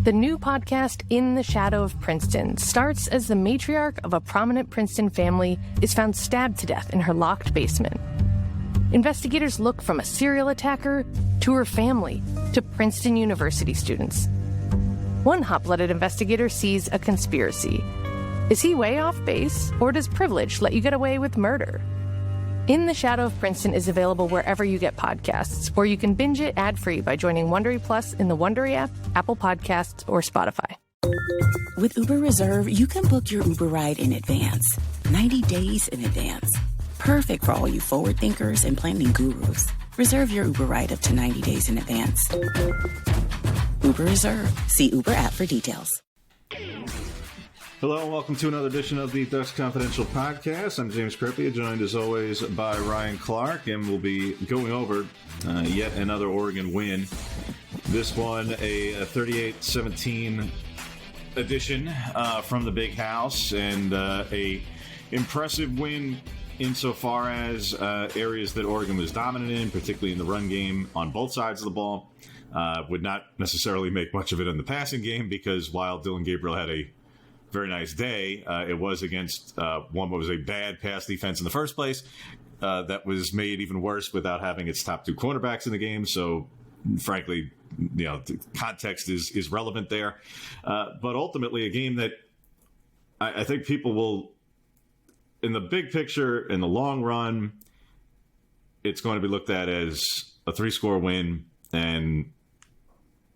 The new podcast, In the Shadow of Princeton, starts as the matriarch of a prominent Princeton family is found stabbed to death in her locked basement. Investigators look from a serial attacker to her family to Princeton University students. One hot-blooded investigator sees a conspiracy. Is he way off base, or does privilege let you get away with murder? In the Shadow of Princeton is available wherever you get podcasts, or you can binge it ad-free by joining Wondery Plus in the Wondery app, Apple Podcasts, or Spotify. With Uber Reserve, you can book your Uber ride in advance, 90 days in advance. Perfect for all you forward thinkers and planning gurus. Reserve your Uber ride up to 90 days in advance. Uber Reserve. See Uber app for details. Hello and welcome to another edition of the Ducks Confidential Podcast. I'm James Kripia, joined as always by Ryan Clark, and we'll be going over yet another Oregon win. This one a 38-17 edition from the Big House, and a impressive win insofar as areas that Oregon was dominant in, particularly in the run game on both sides of the ball. Would not necessarily make much of it in the passing game, because while Dylan Gabriel had a very nice day, it was against one that was a bad pass defense in the first place that was made even worse without having its top two cornerbacks in the game. So frankly, the context is relevant there. But ultimately a game that I think people will, in the big picture, in the long run, it's going to be looked at as a 3-score win, and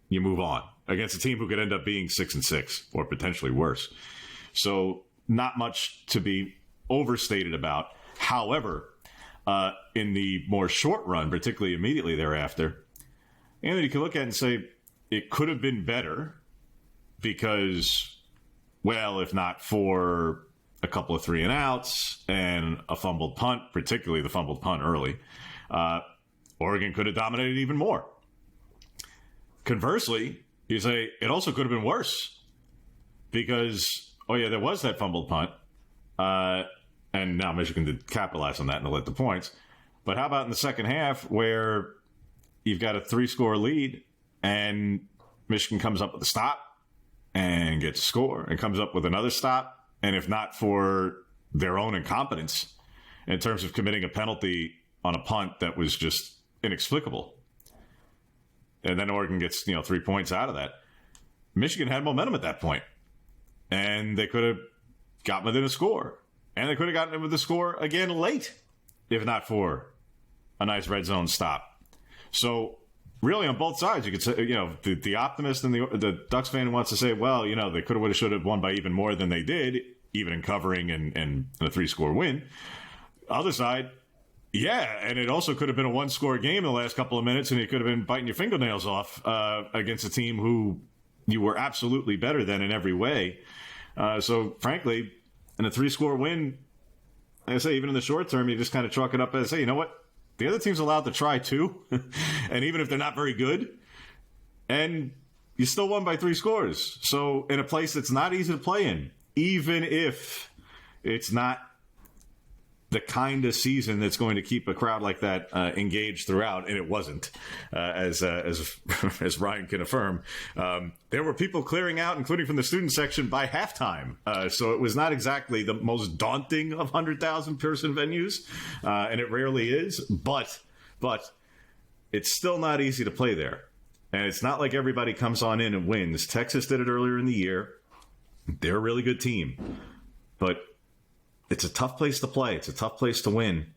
you move on against a team who could end up being 6-6 or potentially worse. So not much to be overstated about. However, in the more short run, particularly immediately thereafter, Anthony, you can look at it and say it could have been better because, well, if not for a couple of 3-and-outs and a fumbled punt, particularly the fumbled punt early, Oregon could have dominated even more. Conversely, you say it also could have been worse because, there was that fumbled punt, and now Michigan did capitalize on that and to let the points. But how about in the second half where you've got a 3-score lead and Michigan comes up with a stop and gets a score and comes up with another stop, and if not for their own incompetence in terms of committing a penalty on a punt that was just inexplicable, and then Oregon gets 3 points out of that, Michigan had momentum at that point, and they could have gotten within a score, and they could have gotten with the score again late, if not for a nice red zone stop. So really on both sides, you could say, the optimist and the Ducks fan wants to say, well, they could have, would have, should have won by even more than they did, even in covering and a 3-score win. Other side, yeah, and it also could have been a 1-score game in the last couple of minutes, and you could have been biting your fingernails off against a team who you were absolutely better than in every way. So, frankly, in a 3-score win, like I say, even in the short term, you just kind of chalk it up as, hey, you know what? The other team's allowed to try too, and even if they're not very good, and you still won by 3 scores. So, in a place that's not easy to play in, even if it's not the kind of season that's going to keep a crowd like that engaged throughout, and it wasn't, as Ryan can affirm. There were people clearing out, including from the student section, by halftime. So it was not exactly the most daunting of 100,000-person venues, and it rarely is. But it's still not easy to play there, and it's not like everybody comes on in and wins. Texas did it earlier in the year. They're a really good team, but it's a tough place to play. It's a tough place to win.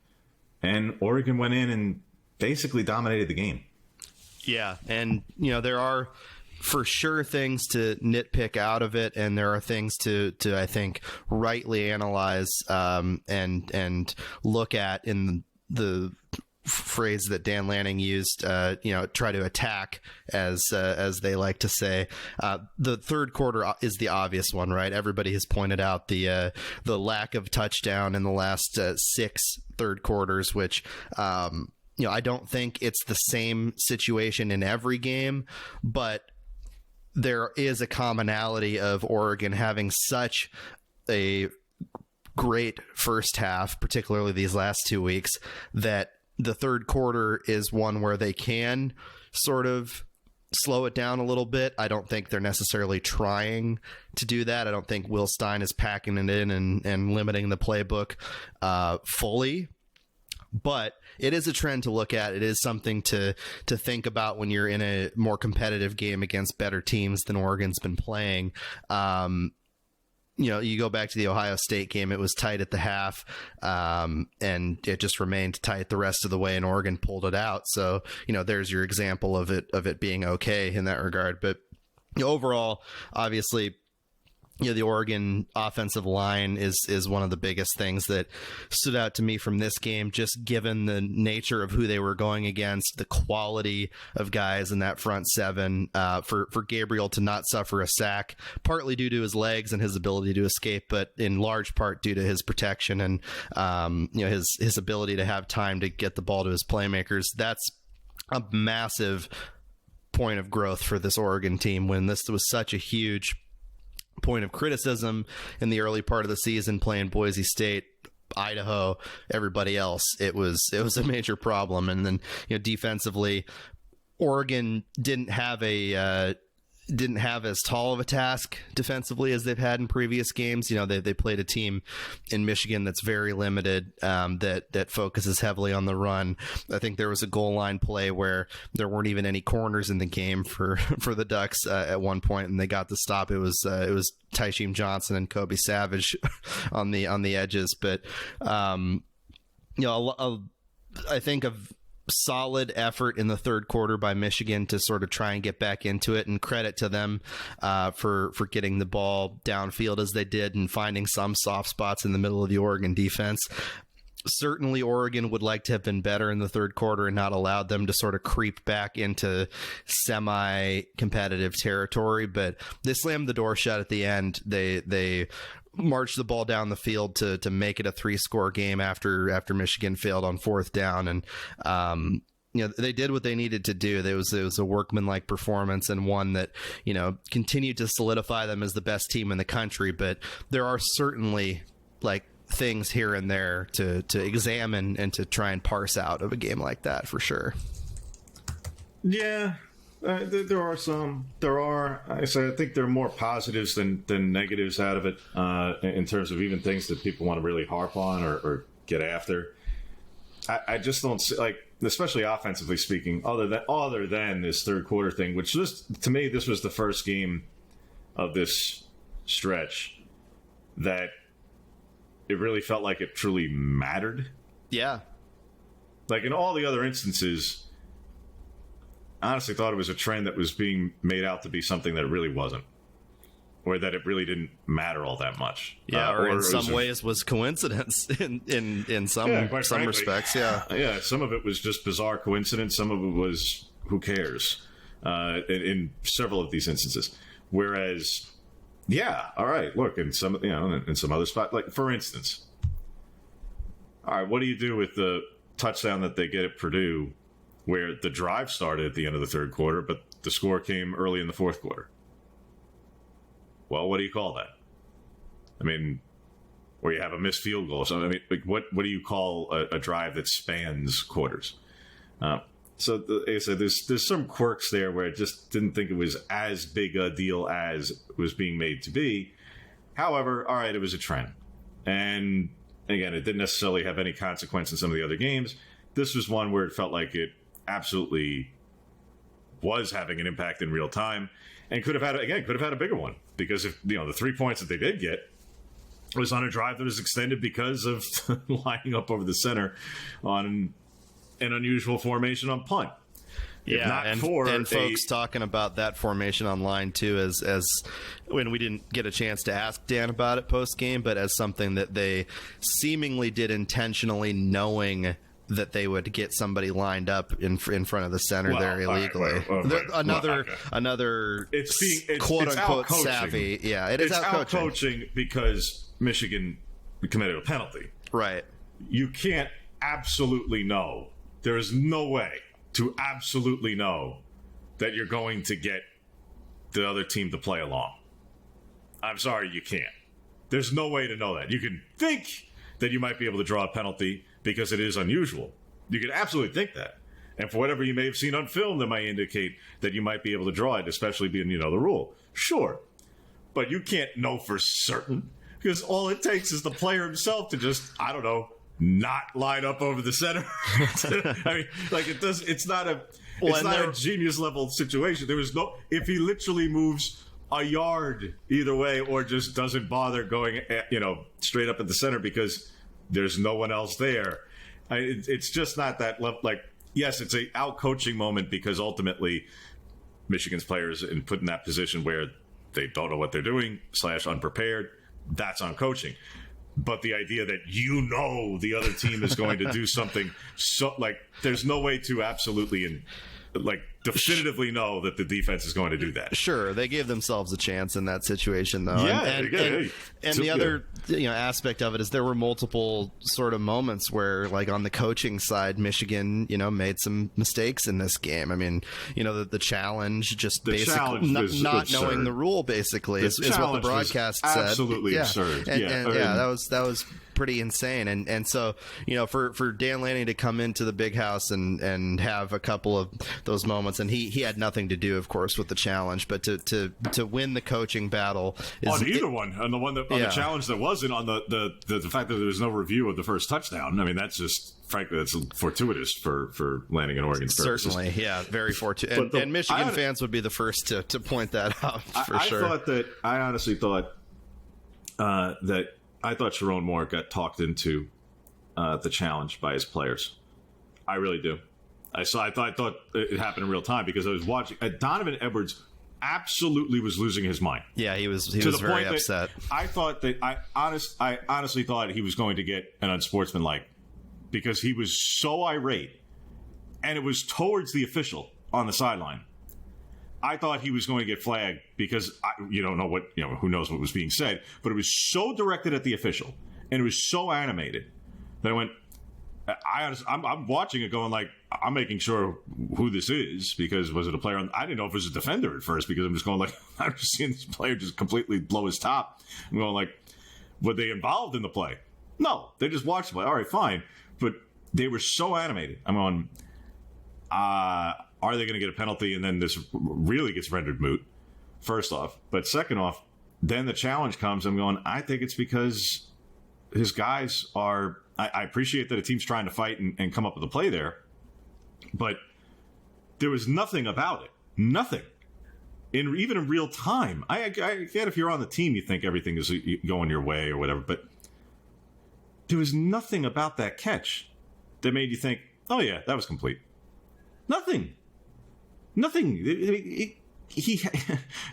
And Oregon went in and basically dominated the game. Yeah, and, there are for sure things to nitpick out of it, and there are things to I think, rightly analyze and look at in the phrase that Dan Lanning used, try to attack, as they like to say. The third quarter is the obvious one, right? Everybody has pointed out the lack of touchdown in the last 6 third quarters, which I don't think it's the same situation in every game, but there is a commonality of Oregon having such a great first half, particularly these last 2 weeks, that the third quarter is one where they can sort of slow it down a little bit. I don't think they're necessarily trying to do that. I don't think Will Stein is packing it in and limiting the playbook fully. But it is a trend to look at. It is something to think about when you're in a more competitive game against better teams than Oregon's been playing. You go back to the Ohio State game, it was tight at the half, and it just remained tight the rest of the way, and Oregon pulled it out. So, there's your example of it being okay in that regard. But overall, obviously, the Oregon offensive line is one of the biggest things that stood out to me from this game, just given the nature of who they were going against, the quality of guys in that front seven, for Gabriel to not suffer a sack, partly due to his legs and his ability to escape, but in large part due to his protection and his ability to have time to get the ball to his playmakers. That's a massive point of growth for this Oregon team when this was such a huge point of criticism in the early part of the season, playing Boise State, Idaho, everybody else. It was a major problem. And then defensively, Oregon didn't have as tall of a task defensively as they've had in previous games. They played a team in Michigan that's very limited, that focuses heavily on the run. I think there was a goal line play where there weren't even any corners in the game for the Ducks at one point, and they got the stop. It was Tysheem Johnson and Kobe Savage on the edges. But I think of solid effort in the third quarter by Michigan to sort of try and get back into it, and credit to them for getting the ball downfield as they did and finding some soft spots in the middle of the Oregon defense. Certainly Oregon would like to have been better in the third quarter and not allowed them to sort of creep back into semi-competitive territory, but they slammed the door shut at the end. They marched the ball down the field to make it a 3-score game after Michigan failed on fourth down. And, they did what they needed to do. It was a workmanlike performance, and one that, continued to solidify them as the best team in the country. But there are certainly things here and there to examine and to try and parse out of a game like that, for sure. Yeah. There are some. I think there are more positives than negatives out of it, in terms of even things that people want to really harp on or get after. I just don't see, especially offensively speaking, other than this third quarter thing, which just, to me, this was the first game of this stretch that it really felt like it truly mattered. Yeah. In all the other instances, I honestly thought it was a trend that was being made out to be something that it really wasn't, or that it really didn't matter all that much. Yeah, or in some ways was coincidence in some respects. Yeah. Some of it was just bizarre coincidence. Some of it was who cares. In several of these instances, whereas, all right, look, in some other spot, for instance, all right, what do you do with the touchdown that they get at Purdue, where the drive started at the end of the third quarter, but the score came early in the fourth quarter? Well, what do you call that? Or you have a missed field goal or something. What do you call a drive that spans quarters? So, like I said, there's some quirks there where I just didn't think it was as big a deal as it was being made to be. However, all right, it was a trend. And, again, it didn't necessarily have any consequence in some of the other games. This was one where it felt like it absolutely was having an impact in real time, and could have had a bigger one, because if the 3 points that they did get was on a drive that was extended because of lining up over the center on an unusual formation on punt. Yeah, and folks talking about that formation online too, as when we didn't get a chance to ask Dan about it post game, but as something that they seemingly did intentionally, knowing that they would get somebody lined up in front of the center there illegally. Another it's quote unquote out-coaching. Savvy. Yeah, it's out-coaching because Michigan committed a penalty. Right. You can't absolutely know. There is no way to absolutely know that you're going to get the other team to play along. I'm sorry, you can't. There's no way to know that. You can think that you might be able to draw a penalty because it is unusual. You can absolutely think that. And for whatever you may have seen on film that might indicate that you might be able to draw it, especially being, the rule. Sure. But you can't know for certain, because all it takes is the player himself to just, I don't know, not line up over the center. I mean, like it's not a genius level situation. There was if he literally moves a yard either way or just doesn't bother going, straight up at the center because there's no one else there. It's just not that level. Like, yes, it's a out coaching moment because ultimately Michigan's players in put in that position where they don't know what they're doing / unprepared. That's on coaching. But the idea that the other team is going to do something there's no way to absolutely definitively know that the defense is going to do that. Sure, they gave themselves a chance in that situation, though. Yeah, and the other aspect of it is there were multiple sort of moments where, like on the coaching side, Michigan, made some mistakes in this game. I mean, the challenge, just basically not knowing the rule, basically, is what the broadcast said. Absolutely absurd. That was pretty insane. And so, for Dan Lanning to come into the big house and have a couple of those moments, and he had nothing to do, of course, with the challenge, but to win the coaching battle on the challenge that wasn't on the fact that there was no review of the first touchdown. I mean, that's just frankly that's fortuitous for Lanning and Oregon's purposes. Certainly, yeah, very fortuitous. And Michigan fans would be the first to point that out for sure. I honestly thought I thought Sharon Moore got talked into the challenge by his players. I really do. I thought it happened in real time because I was watching. Donovan Edwards absolutely was losing his mind. Yeah, he was very upset. I thought that I honestly thought he was going to get an unsportsmanlike because he was so irate, and it was towards the official on the sideline. I thought he was going to get flagged because you don't know who knows what was being said, but it was so directed at the official and it was so animated that I went. I'm watching it going like I'm making sure who this is because was it a player? I didn't know if it was a defender at first because I'm just going like I'm just seeing this player just completely blow his top. I'm going like, were they involved in the play? No, they just watched the play. All right, fine, but they were so animated. I'm on. Are they going to get a penalty and then this really gets rendered moot? First off, but second off, then the challenge comes. I'm going. I think it's because his guys are. I appreciate that a team's trying to fight and come up with a play there, but there was nothing about it. Nothing. Even in real time. I get if you're on the team, you think everything is going your way or whatever, but there was nothing about that catch that made you think, oh, yeah, that was complete. Nothing. He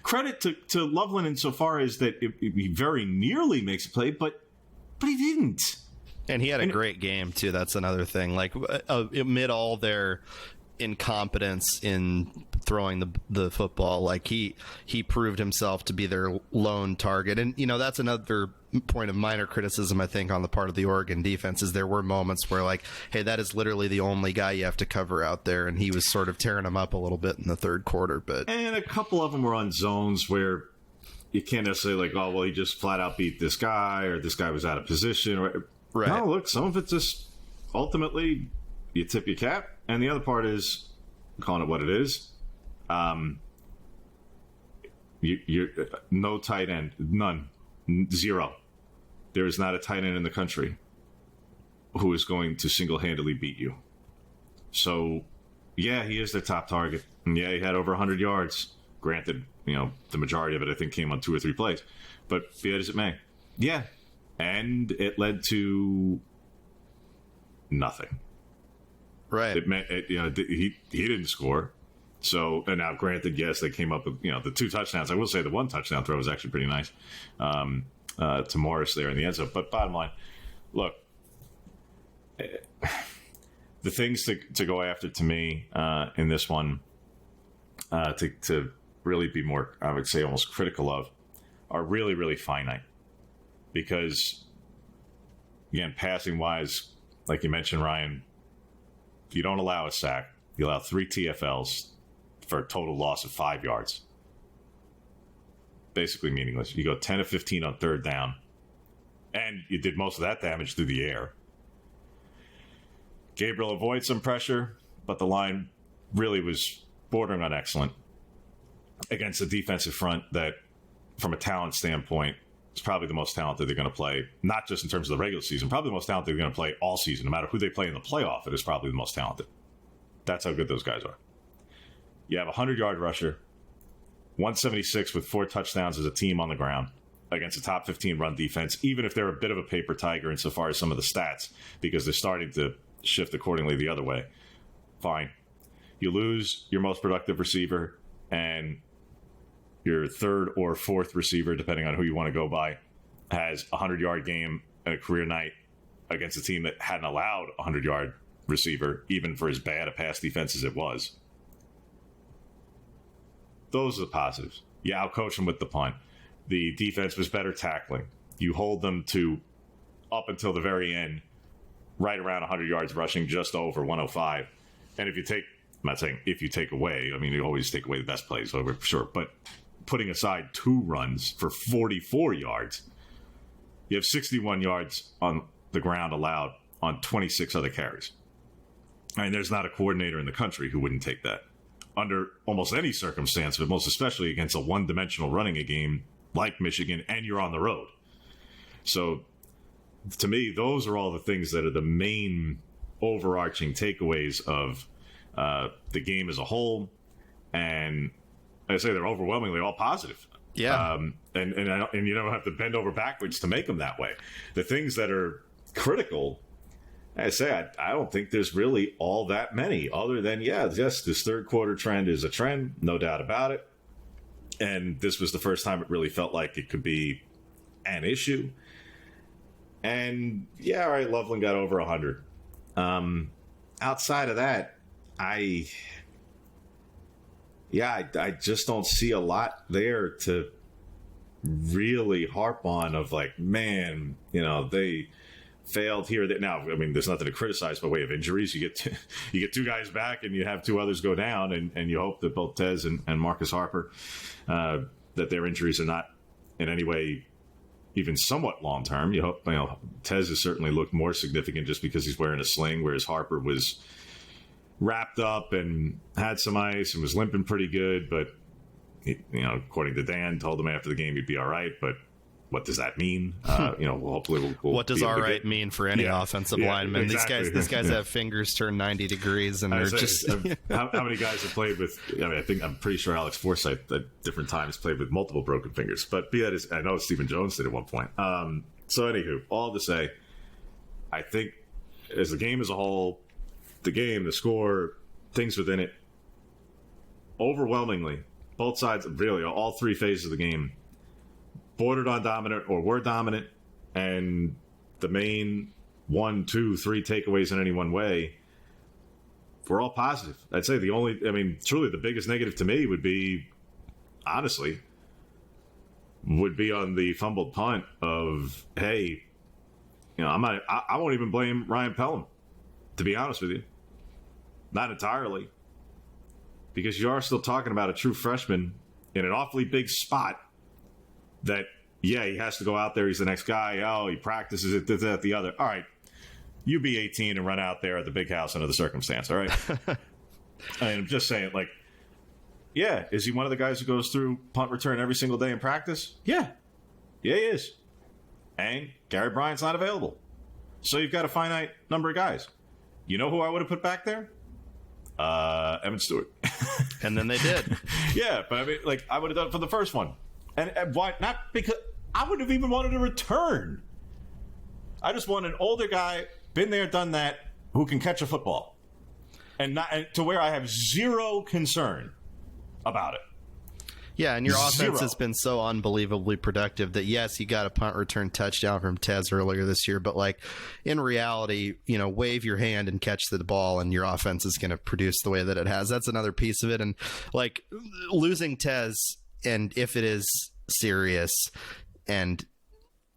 credit to Loveland insofar as that he very nearly makes a play, but he didn't. And he had a great game, too. That's another thing. Like, amid all their incompetence in throwing the football, like, he proved himself to be their lone target. And, that's another point of minor criticism, I think, on the part of the Oregon defense, is there were moments where, like, hey, that is literally the only guy you have to cover out there. And he was sort of tearing them up a little bit in the third quarter. And a couple of them were on zones where you can't necessarily, like, oh, well, he just flat out beat this guy or this guy was out of position or... Right. No, look, some of it's just ultimately you tip your cap, and the other part is calling it what it is. You're no tight end, none, zero. There is not a tight end in the country who is going to single-handedly beat you. So, yeah, he is their top target, and yeah, he had over 100 yards. Granted, the majority of it I think came on 2 or 3 plays, but be that as it may, yeah. And it led to nothing. Right. It meant he didn't score. So, and now granted, yes, they came up with the 2 touchdowns. I will say the 1 touchdown throw was actually pretty nice to Morris there in the end zone. But bottom line, look, the things to go after to me in this one to really be more, I would say, almost critical of are really, really finite. Because, again, passing-wise, like you mentioned, Ryan, you don't allow a sack. You allow 3 TFLs for a total loss of 5 yards. Basically meaningless. You go 10 of 15 on third down. And you did most of that damage through the air. Gabriel avoids some pressure. but the line really was bordering on excellent against a defensive front that, from a talent standpoint, is probably the most talented they're going to play, not just in terms of the regular season, probably the most talented they're going to play all season. No matter who they play in the playoff, it is probably the most talented. That's how good those guys are. You have a 100-yard rusher, 176 with 4 touchdowns as a team on the ground against a top 15 run defense, even if they're a bit of a paper tiger insofar as some of the stats, because they're starting to shift accordingly the other way. Fine. You lose your most productive receiver and your third or fourth receiver, depending on who you want to go by, has a 100-yard game and a career night against a team that hadn't allowed a 100-yard receiver, even for as bad a pass defense as it was. Those are the positives. You outcoach them with the punt. The defense was better tackling. You hold them to, up until the very end, right around 100 yards rushing, just over 105. And if you take, I'm not saying if you take away, I mean, you always take away the best plays, over sure, but putting aside 2 runs for 44 yards, you have 61 yards on the ground allowed on 26 other carries. I mean, there's not a coordinator in the country who wouldn't take that under almost any circumstance, but most especially against a one-dimensional running a game like Michigan, and you're on the road. So, to me, those are all the things that are the main overarching takeaways of the game as a whole. And I say they're overwhelmingly all positive. Yeah. And you don't have to bend over backwards to make them that way. The things that are critical, I say, I don't think there's really all that many other than, yes, this third quarter trend is a trend, no doubt about it. And this was the first time it really felt like it could be an issue. And yeah, all right, Loveland got over 100. Outside of that, I just don't see a lot there to really harp on of like, man, they failed here. Now, I mean, there's nothing to criticize by way of injuries. You get 2 guys back and you have 2 others go down, and you hope that both Tez and Marcus Harper, that their injuries are not in any way even somewhat long term. You hope, Tez has certainly looked more significant just because he's wearing a sling, whereas Harper was wrapped up and had some ice and was limping pretty good, but according to Dan, told him after the game he'd be all right, but what does that mean? Hopefully we'll what does all right mean for any offensive lineman? Exactly. These guys have fingers turned 90 degrees, and they're just how many guys have played with? I'm pretty sure Alex Forsythe at different times played with multiple broken fingers. But be that as, I know Stephen Jones did at one point. So anywho, all to say, I think as the game as a whole, the game, the score, things within it, overwhelmingly, both sides, really, all 3 phases of the game, bordered on dominant or were dominant, and the main 1, 2, 3 takeaways in any one way were all positive. I'd say truly the biggest negative to me would be on the fumbled punt of, hey, I won't even blame Ryan Pelham, to be honest with you. Not entirely. Because you are still talking about a true freshman in an awfully big spot that, he has to go out there. He's the next guy. Oh, he practices it, this, that, the other. All right. You be 18 and run out there at the big house under the circumstance. All right. I'm just saying, is he one of the guys who goes through punt return every single day in practice? Yeah. Yeah, he is. And Gary Bryant's not available. So you've got a finite number of guys. You know who I would have put back there? Evan Stewart. And then they did. Yeah, but I would have done it for the first one. And why not? Because I would have even wanted a return. I just want an older guy, been there, done that, who can catch a football, and to where I have zero concern about it. Yeah, and your offense has been so unbelievably productive that, yes, you got a punt return touchdown from Tez earlier this year, but in reality, wave your hand and catch the ball, and your offense is going to produce the way that it has. That's another piece of it. And losing Tez, and if it is serious, and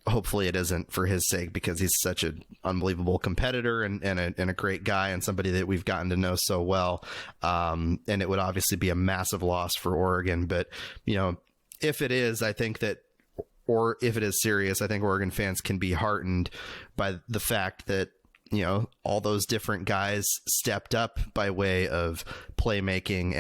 hopefully it isn't for his sake, because he's such an unbelievable competitor and a great guy and somebody that we've gotten to know so well. And it would obviously be a massive loss for Oregon. But, if it is, I think that, or if it is serious, I think Oregon fans can be heartened by the fact that all those different guys stepped up by way of playmaking,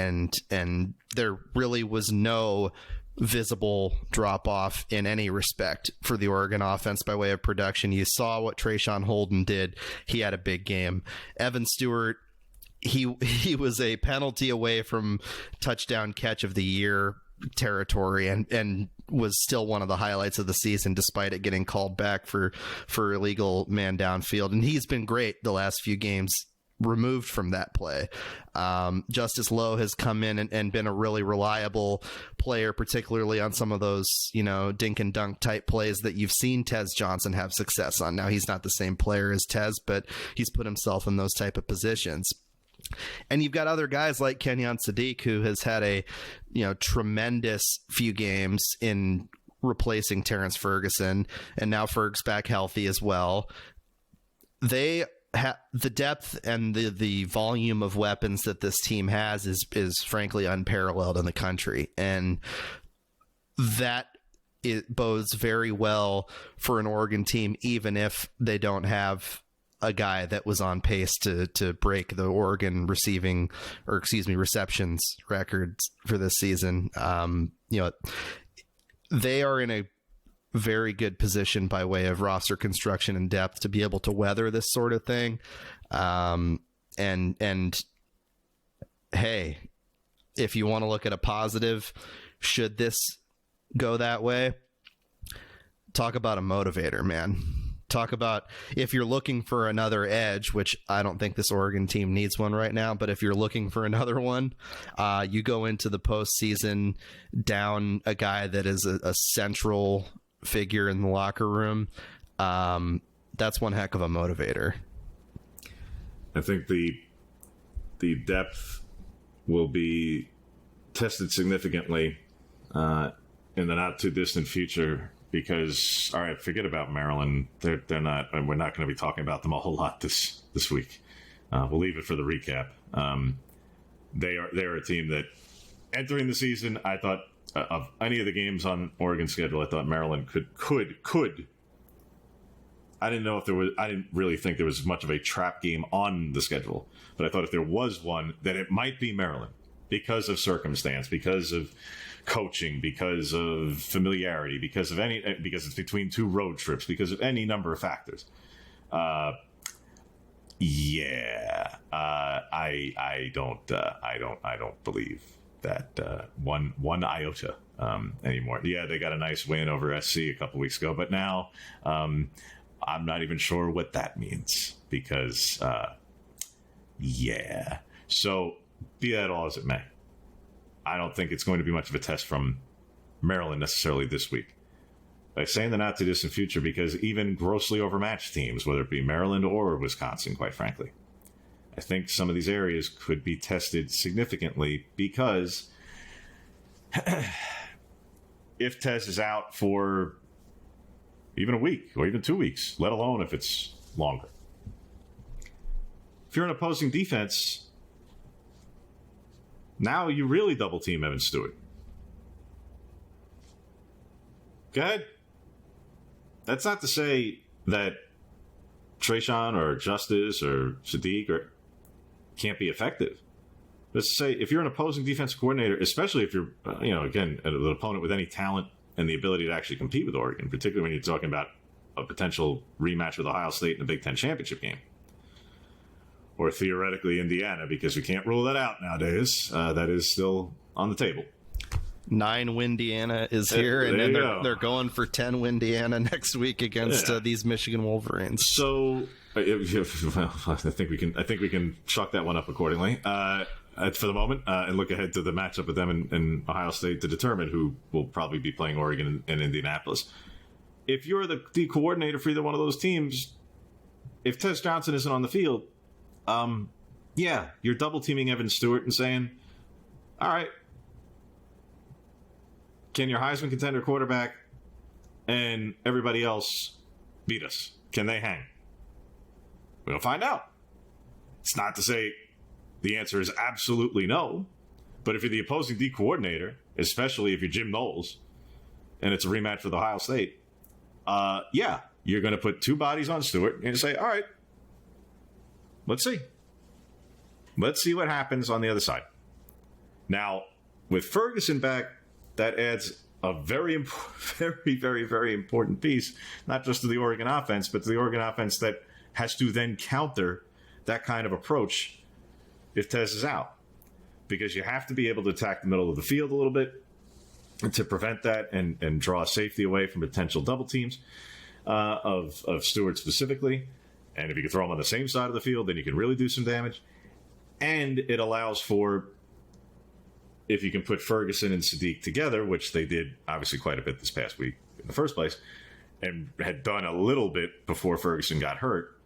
and there really was no visible drop off in any respect for the Oregon offense by way of production. You saw what Trayshawn Holden did. He had a big game. Evan Stewart, he was a penalty away from touchdown catch of the year territory, and was still one of the highlights of the season, despite it getting called back for illegal man downfield. And he's been great the last few games removed from that play. Justice Lowe has come in and been a really reliable player, particularly on some of those, dink and dunk type plays that you've seen Tez Johnson have success on. Now, he's not the same player as Tez, but he's put himself in those type of positions. And you've got other guys like Kenyon Sadiq, who has had a tremendous few games in replacing Terrence Ferguson, and now Ferg's back healthy as well. They the depth and the volume of weapons that this team has is frankly unparalleled in the country, and that it bodes very well for an Oregon team, even if they don't have a guy that was on pace to break the Oregon receptions records for this season. They are in a very good position by way of roster construction and depth to be able to weather this sort of thing. And hey, if you want to look at a positive, should this go that way, talk about a motivator, man. Talk about, if you're looking for another edge, which I don't think this Oregon team needs one right now, but if you're looking for another one, you go into the postseason down a guy that is a central figure in the locker room. That's one heck of a motivator. I think the depth will be tested significantly in the not too distant future, because, all right, forget about Maryland. They're not, and we're not going to be talking about them a whole lot this week. We'll leave it for the recap. They're a team that, entering the season, I thought of any of the games on Oregon's schedule, I thought Maryland could. I didn't really think there was much of a trap game on the schedule, but I thought if there was one, that it might be Maryland, because of circumstance, because of coaching, because of familiarity, because it's between two road trips, because of any number of factors. I don't believe that one iota anymore. Yeah, they got a nice win over SC a couple weeks ago, but now I'm not even sure what that means, because So be that all as it may, I don't think it's going to be much of a test from Maryland necessarily this week. I say in the not too distant future, because even grossly overmatched teams, whether it be Maryland or Wisconsin, quite frankly, I think some of these areas could be tested significantly, because if Tez is out for even a week or even 2 weeks, let alone if it's longer, if you're an opposing defense, now you really double team Evan Stewart. Go ahead. That's not to say that Trayshawn or Justice or Sadiq can't be effective. Let's say if you're an opposing defensive coordinator, especially if you're, again, an opponent with any talent and the ability to actually compete with Oregon, particularly when you're talking about a potential rematch with Ohio State in the Big Ten championship game, or theoretically Indiana, because we can't rule that out nowadays. That is still on the table. 9 Windiana is here, and then they're going for 10 Windiana next week against these Michigan Wolverines. So, I think we can chalk that one up accordingly for the moment, and look ahead to the matchup with them in Ohio State to determine who will probably be playing Oregon and Indianapolis. If you're the coordinator for either one of those teams, if Tez Johnson isn't on the field, you're double teaming Evan Stewart and saying, all right, can your Heisman contender quarterback and everybody else beat us? Can they hang? We'll find out. It's not to say the answer is absolutely no, but if you're the opposing D coordinator, especially if you're Jim Knowles and it's a rematch with Ohio State, you're going to put two bodies on Stewart and say, all right, let's see. Let's see what happens on the other side. Now, with Ferguson back, that adds a very, very, very, very important piece, not just to the Oregon offense, but to the Oregon offense that has to then counter that kind of approach if Tez is out. Because you have to be able to attack the middle of the field a little bit to prevent that and draw safety away from potential double teams of Stewart specifically. And if you can throw them on the same side of the field, then you can really do some damage. And it allows for, if you can put Ferguson and Sadiq together, which they did obviously quite a bit this past week in the first place, and had done a little bit before Ferguson got hurt,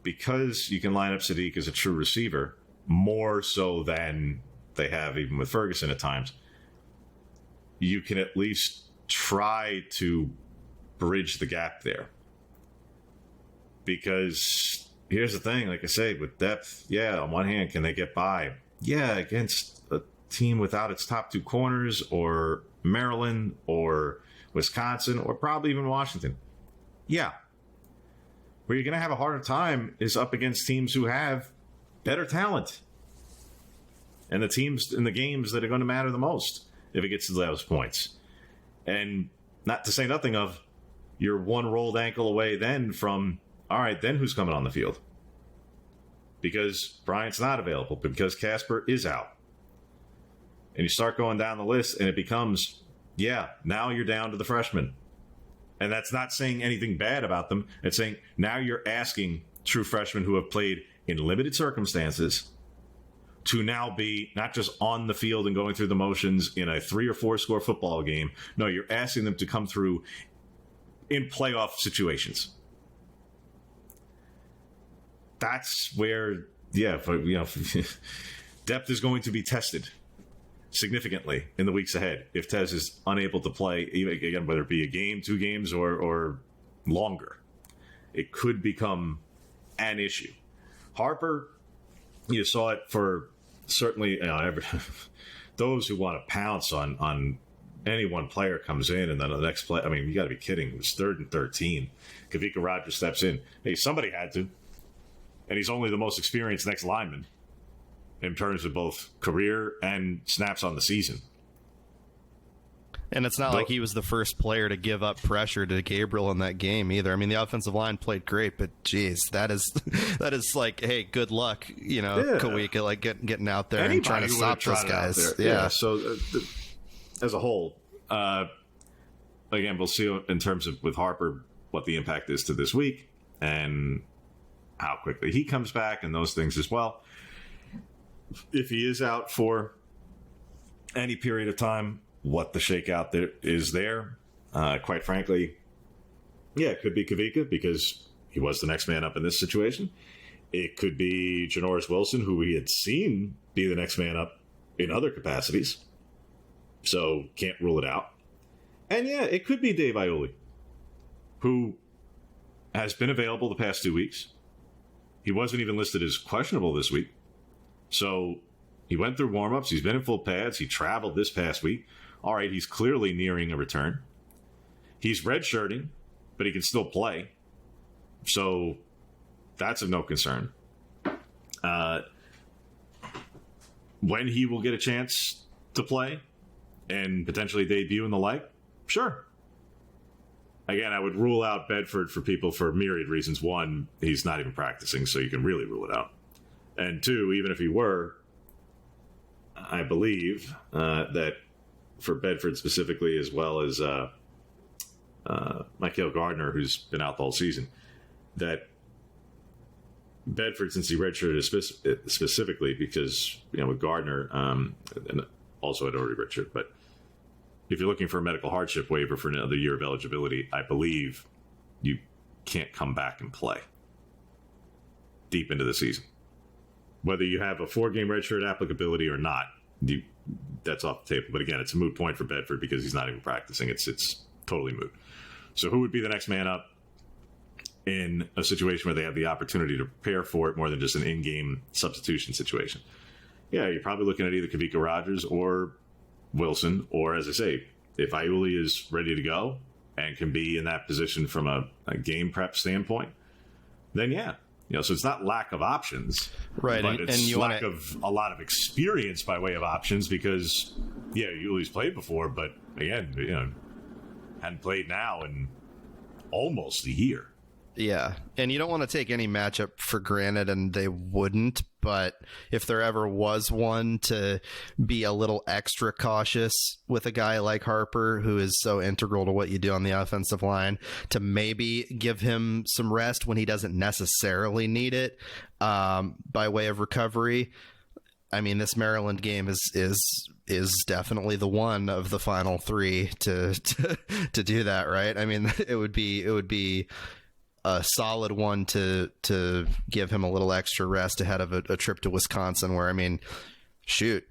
because you can line up Sadiq as a true receiver, more so than they have even with Ferguson at times, you can at least try to bridge the gap there. Because here's the thing, like I say, with depth, yeah, on one hand, can they get by? Yeah, against a team without its top two corners, or Maryland, or Wisconsin, or probably even Washington. Yeah. Where you're going to have a harder time is up against teams who have better talent. And the teams in the games that are going to matter the most if it gets to those points. And not to say nothing of, you're one rolled ankle away then from, all right, then who's coming on the field? Because Bryant's not available, because Casper is out. And you start going down the list, and it becomes, yeah, now you're down to the freshmen. And that's not saying anything bad about them. It's saying now you're asking true freshmen who have played in limited circumstances to now be not just on the field and going through the motions in a 3 or 4 score football game. No, you're asking them to come through in playoff situations. That's where, yeah, depth is going to be tested significantly in the weeks ahead if Tez is unable to play, even again, whether it be a game, 2 games, or longer. It could become an issue. Harper, you saw it for certainly those who want to pounce on any one player comes in and then the next play. I mean, you got to be kidding. It was 3rd and 13. Kavika Rogers steps in. Hey, somebody had to. And he's only the most experienced next lineman in terms of both career and snaps on the season. And it's not like he was the first player to give up pressure to Gabriel in that game either. I mean, the offensive line played great, but geez, that is like, hey, good luck, Kawika, like getting out there and trying to stop those guys. Yeah. So as a whole, again, we'll see in terms of with Harper what the impact is to this week and how quickly he comes back and those things as well. If he is out for any period of time, what the shakeout there is there. Quite frankly, yeah, it could be Kavika because he was the next man up in this situation. It could be Janoris Wilson, who we had seen be the next man up in other capacities. So can't rule it out. And yeah, it could be Dave Iuli, who has been available the past 2 weeks. He wasn't even listed as questionable this week. So he went through warmups. He's been in full pads. He traveled this past week. All right, he's clearly nearing a return. He's redshirting, but he can still play. So that's of no concern. When he will get a chance to play and potentially debut and the like, sure. Again, I would rule out Bedford for people for myriad reasons. One, he's not even practicing, so you can really rule it out. And 2, even if he were, I believe that for Bedford specifically, as well as Michael Gardner, who's been out the whole season, that Bedford, since he redshirted specifically, because with Gardner, and also had already redshirted, but if you're looking for a medical hardship waiver for another year of eligibility, I believe you can't come back and play deep into the season. Whether you have a 4-game redshirt applicability or not, that's off the table. But again, it's a moot point for Bedford because he's not even practicing. It's totally moot. So who would be the next man up in a situation where they have the opportunity to prepare for it more than just an in-game substitution situation? Yeah, you're probably looking at either Kavika Rogers or Wilson, or as I say, if Iuli is ready to go and can be in that position from a game prep standpoint, then yeah, So it's not lack of options, right? But it's lack of a lot of experience by way of options because, you always played before, but again, hadn't played now in almost a year. Yeah, and you don't want to take any matchup for granted, and they wouldn't. But if there ever was one, to be a little extra cautious with a guy like Harper, who is so integral to what you do on the offensive line, to maybe give him some rest when he doesn't necessarily need it, by way of recovery. I mean, this Maryland game is definitely the one of the final three to do that, right? I mean, it would be a solid one to give him a little extra rest ahead of a trip to Wisconsin, where, I mean, shoot,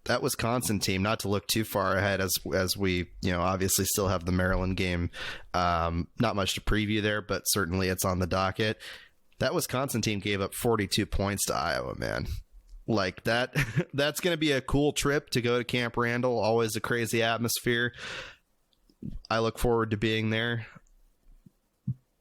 that Wisconsin team, not to look too far ahead as we, obviously still have the Maryland game, not much to preview there, but certainly it's on the docket. That Wisconsin team gave up 42 points to Iowa, man. Like that's going to be a cool trip to go to Camp Randall. Always a crazy atmosphere. I look forward to being there.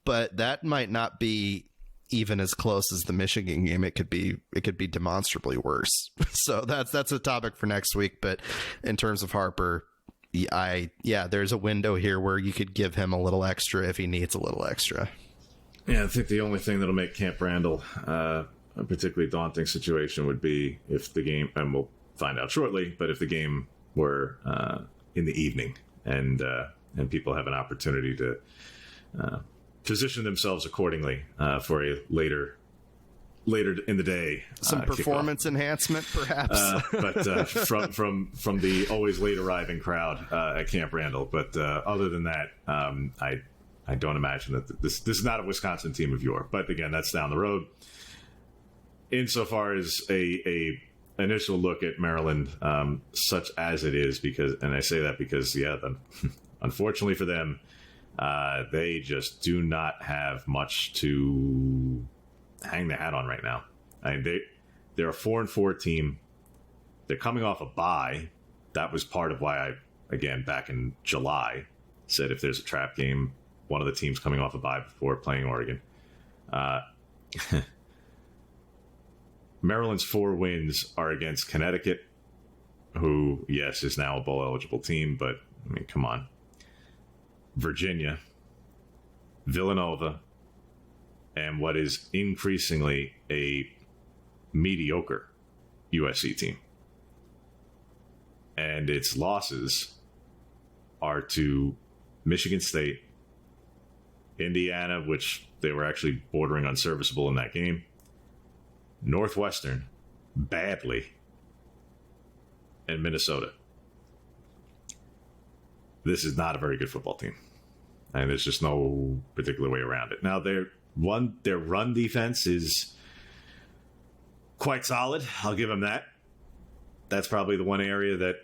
But that might not be even as close as the Michigan game. It could be demonstrably worse. So that's a topic for next week. But in terms of Harper, there's a window here where you could give him a little extra if he needs a little extra. Yeah, I think the only thing that'll make Camp Randall a particularly daunting situation would be if the game, and we'll find out shortly, but if the game were in the evening and people have an opportunity to position themselves accordingly for a later in the day some performance enhancement, perhaps. But from the always late arriving crowd at Camp Randall. But other than that, I don't imagine that this is not a Wisconsin team of yore. But again, that's down the road. Insofar as a initial look at Maryland, such as it is, and I say that because unfortunately for them, they just do not have much to hang the hat on right now. I mean, they're a 4-4 team. They're coming off a bye. That was part of why I, again, back in July, said if there's a trap game, one of the teams coming off a bye before playing Oregon. Maryland's 4 wins are against Connecticut, who, yes, is now a bowl-eligible team, but, I mean, come on. Virginia, Villanova, and what is increasingly a mediocre USC team. And its losses are to Michigan State, Indiana, which they were actually bordering unserviceable in that game, Northwestern, badly, and Minnesota. This is not a very good football team. And there's just no particular way around it. Now, their run defense is quite solid. I'll give them that. That's probably the one area that,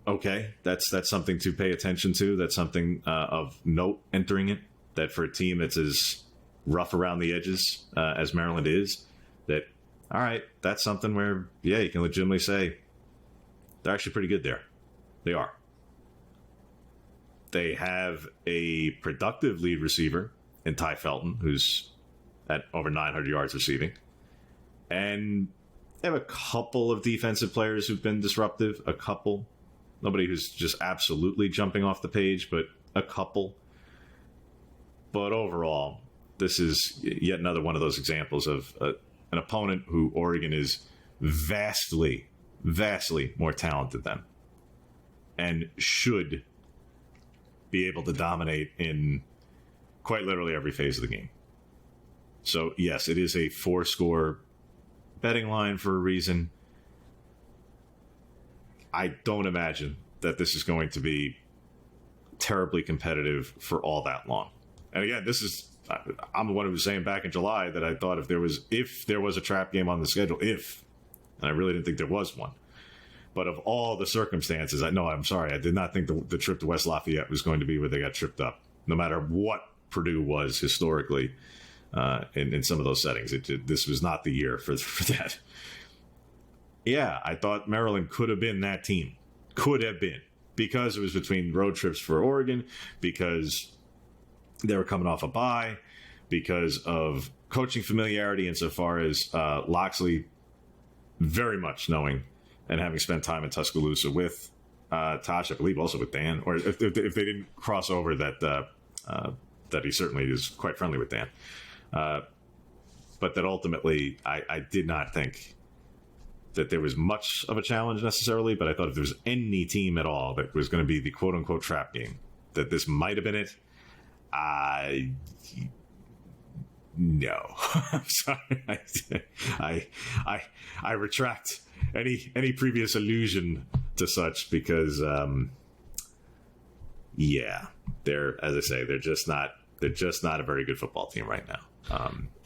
okay, that's something to pay attention to. That's something of note entering it. That for a team that's as rough around the edges as Maryland is, that, all right, that's something where, you can legitimately say they're actually pretty good there. They are. They have a productive lead receiver in Ty Felton, who's at over 900 yards receiving. And they have a couple of defensive players who've been disruptive. A couple. Nobody who's just absolutely jumping off the page, but a couple. But overall, this is yet another one of those examples of an opponent who Oregon is vastly, vastly more talented than and should be able to dominate in quite literally every phase of the game. So, yes, it is a 4-score betting line for a reason. I don't imagine that this is going to be terribly competitive for all that long. And again, I'm the one who was saying back in July that I thought if there was a trap game on the schedule, and I really didn't think there was one. But of all the circumstances, I'm sorry, I did not think the trip to West Lafayette was going to be where they got tripped up, no matter what Purdue was historically in some of those settings. This was not the year for that. Yeah, I thought Maryland could have been that team. Could have been. Because it was between road trips for Oregon, because they were coming off a bye, because of coaching familiarity insofar as Loxley very much knowing and having spent time in Tuscaloosa with Tosh, I believe also with Dan, or if they didn't cross over, that he certainly is quite friendly with Dan. But that ultimately, I did not think that there was much of a challenge necessarily, but I thought if there was any team at all that was going to be the quote-unquote trap game, that this might have been it. No. I'm sorry. I retract any previous allusion to such because, they're, as I say, they're just not a very good football team right now.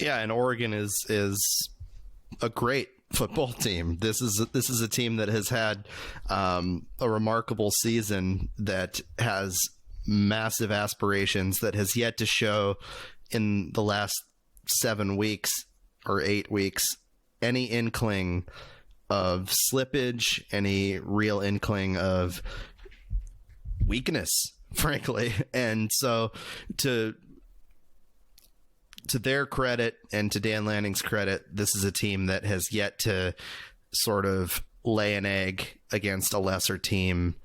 And Oregon is a great football team. This is a team that has had a remarkable season, that has massive aspirations, that has yet to show in the last 7 weeks or 8 weeks any inkling of slippage, any real inkling of weakness, frankly. And so to their credit and to Dan Lanning's credit, this is a team that has yet to sort of lay an egg against a lesser team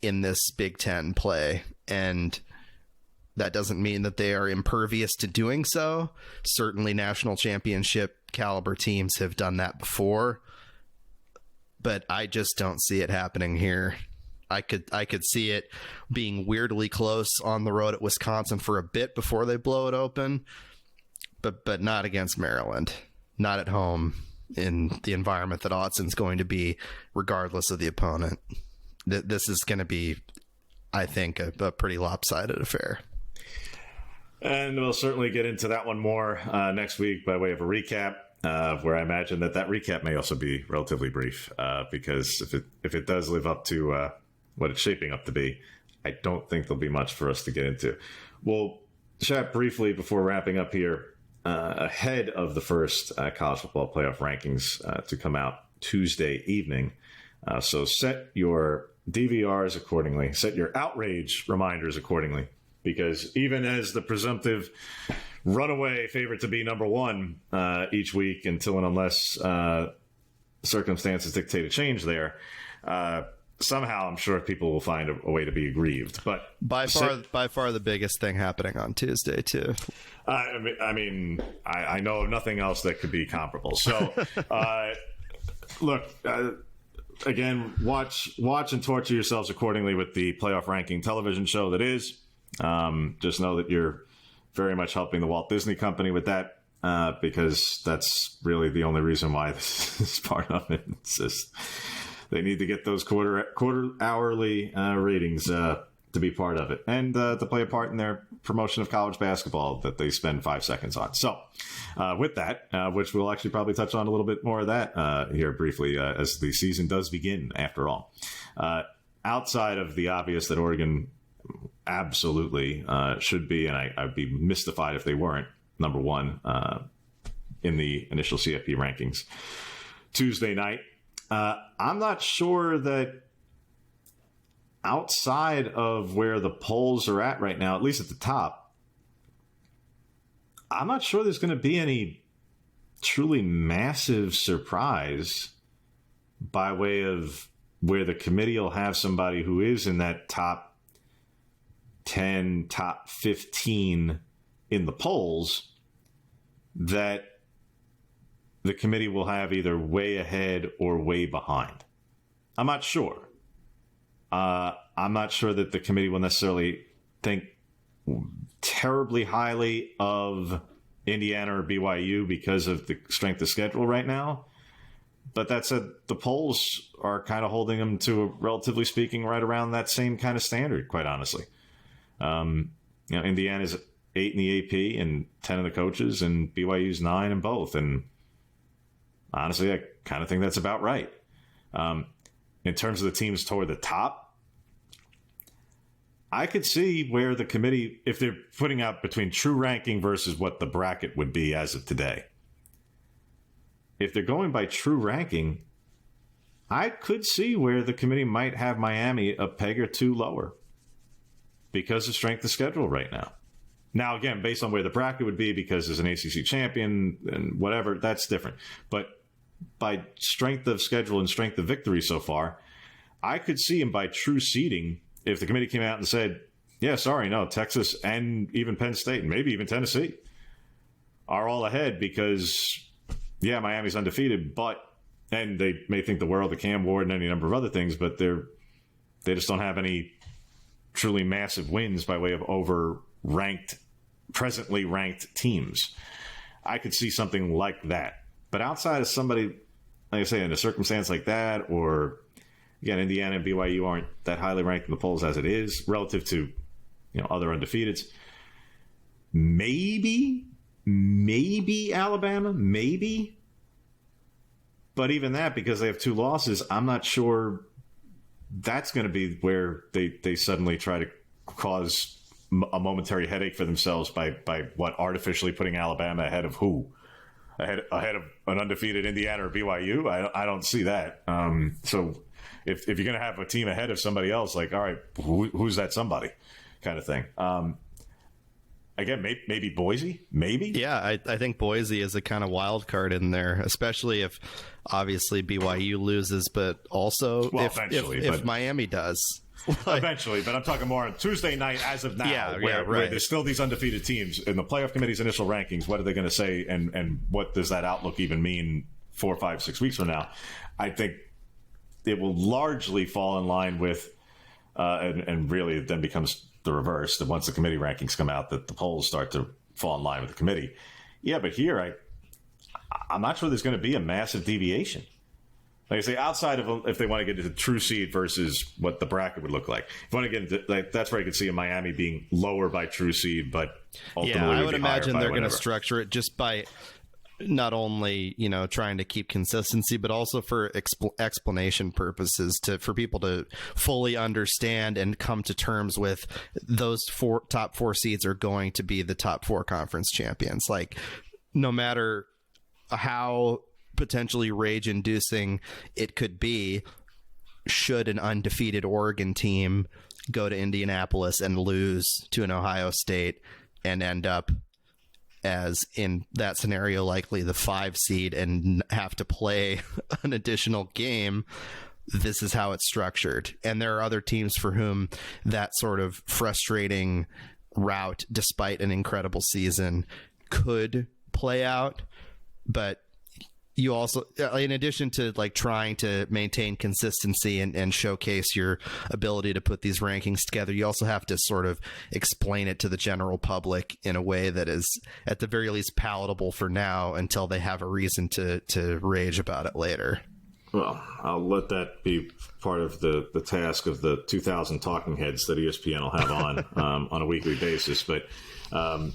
in this Big Ten play. And that doesn't mean that they are impervious to doing so. Certainly national championship caliber teams have done that before, but I just don't see it happening here. I could see it being weirdly close on the road at Wisconsin for a bit before they blow it open, but not against Maryland, not at home in the environment that Autzen going to be, regardless of the opponent. This is going to be, I think, a pretty lopsided affair. And we'll certainly get into that one more next week by way of a recap, where I imagine that recap may also be relatively brief, because if it does live up to what it's shaping up to be, I don't think there'll be much for us to get into. We'll chat briefly before wrapping up here ahead of the first college football playoff rankings to come out Tuesday evening. So set your DVRs accordingly, set your outrage reminders accordingly, because even as the presumptive runaway favorite to be number one each week until and unless circumstances dictate a change there, somehow I'm sure people will find a way to be aggrieved. But by far the biggest thing happening on Tuesday too. I know of nothing else that could be comparable. So look, again, watch and torture yourselves accordingly with the playoff ranking television show that is. Just know that you're very much helping the Walt Disney Company with that, because that's really the only reason why this is part of it. It's just they need to get those quarter hourly ratings to be part of it, and to play a part in their promotion of college basketball that they spend 5 seconds on. So with that, which we'll actually probably touch on a little bit more of that here briefly as the season does begin, after all. Outside of the obvious that Oregon absolutely should be, and I'd be mystified if they weren't, number one in the initial CFP rankings Tuesday night. I'm not sure that outside of where the polls are at right now, at least at the top, I'm not sure there's going to be any truly massive surprise by way of where the committee will have somebody who is in that top 10, top 15 in the polls that the committee will have either way ahead or way behind. I'm not sure. I'm not sure that the committee will necessarily think terribly highly of Indiana or BYU because of the strength of schedule right now. But that said, the polls are kind of holding them to, relatively speaking, right around that same kind of standard, quite honestly. Indiana's 8 in the AP and 10 in the coaches, and BYU's 9 in both. And honestly, I kind of think that's about right. In terms of the teams toward the top, I could see where the committee, if they're putting out between true ranking versus what the bracket would be as of today, if they're going by true ranking, I could see where the committee might have Miami a peg or two lower because of strength of schedule right now. Now, again, based on where the bracket would be, because there's an ACC champion and whatever, that's different. But by strength of schedule and strength of victory so far, I could see him by true seeding if the committee came out and said, yeah, sorry, no, Texas and even Penn State, and maybe even Tennessee, are all ahead because, yeah, Miami's undefeated, and they may think the world of Cam Ward and any number of other things, but they just don't have any truly massive wins by way of presently ranked teams. I could see something like that. But outside of somebody, like I say, in a circumstance like that, or again, Indiana and BYU aren't that highly ranked in the polls as it is relative to, other undefeateds. Maybe Alabama, maybe. But even that, because they have 2 losses, I'm not sure that's going to be where they suddenly try to cause a momentary headache for themselves by artificially putting Alabama ahead of who? Ahead of an undefeated Indiana or BYU? I don't see that. So if you're going to have a team ahead of somebody else, like, all right, who's that somebody kind of thing? Again, maybe Boise? Maybe? Yeah, I think Boise is a kind of wild card in there, especially if obviously BYU loses, but also if Miami does. Eventually, but I'm talking more on Tuesday night as of now, where there's still these undefeated teams. In the playoff committee's initial rankings, what are they going to say, and what does that outlook even mean 4, 5, 6 weeks from now? I think it will largely fall in line with, and really it then becomes the reverse, that once the committee rankings come out, that the polls start to fall in line with the committee. Yeah, but here, I'm not sure there's going to be a massive deviation. Like I say, outside of if they want to get into true seed versus what the bracket would look like. If you want to get into, that's where I could see Miami being lower by true seed, but ultimately I would imagine they're going to whatever. Structure it just by not only trying to keep consistency, but also for explanation purposes, for people to fully understand and come to terms with those top 4 seeds are going to be the top 4 conference champions. Like, no matter how potentially rage-inducing it could be, should an undefeated Oregon team go to Indianapolis and lose to an Ohio State and end up, as in that scenario, likely the 5 seed and have to play an additional game, this is how it's structured. And there are other teams for whom that sort of frustrating route, despite an incredible season, could play out. But you also, in addition to like trying to maintain consistency and showcase your ability to put these rankings together, you also have to sort of explain it to the general public in a way that is at the very least palatable for now until they have a reason to rage about it later. Well, I'll let that be part of the task of the 2,000 talking heads that ESPN will have on a weekly basis. But and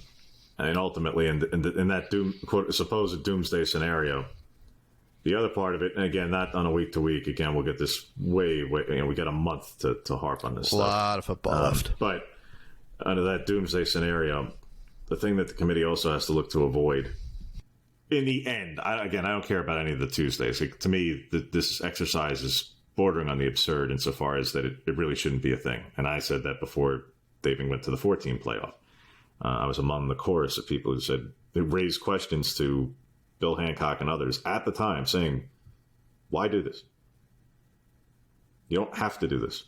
ultimately, in that supposed doomsday scenario, the other part of it, and again, not on a week-to-week, again, we'll get this way, we got a month to harp on this stuff. A lot of football left. But under that doomsday scenario, the thing that the committee also has to look to avoid, in the end, I don't care about any of the Tuesdays. To me, this exercise is bordering on the absurd insofar as that it really shouldn't be a thing. And I said that before they even went to the 14 playoff. I was among the chorus of people who raised questions to Bill Hancock and others at the time saying, why do this? You don't have to do this.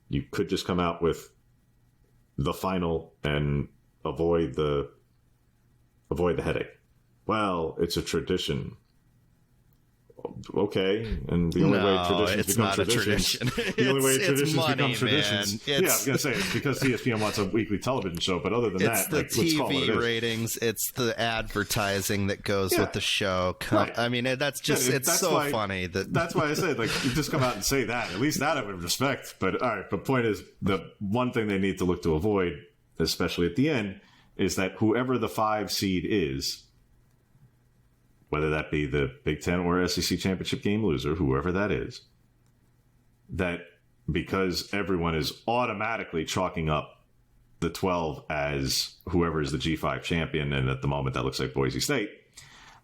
You could just come out with the final and avoid the headache. Well, it's a tradition. Okay, and the only way traditions become traditions, the only way traditions become traditions. Yeah, I was going to say it's because ESPN wants a weekly television show, but other than it's that, the TV ratings, it's the advertising that goes with the show. Right. I mean, it's so funny that's why I said, like, you just come out and say that. At least that I would respect. But all right, but point is, the one thing they need to look to avoid, especially at the end, is that whoever the 5 seed is, whether that be the Big Ten or SEC championship game loser, whoever that is, that because everyone is automatically chalking up the 12 as whoever is the G5 champion, and at the moment that looks like Boise State,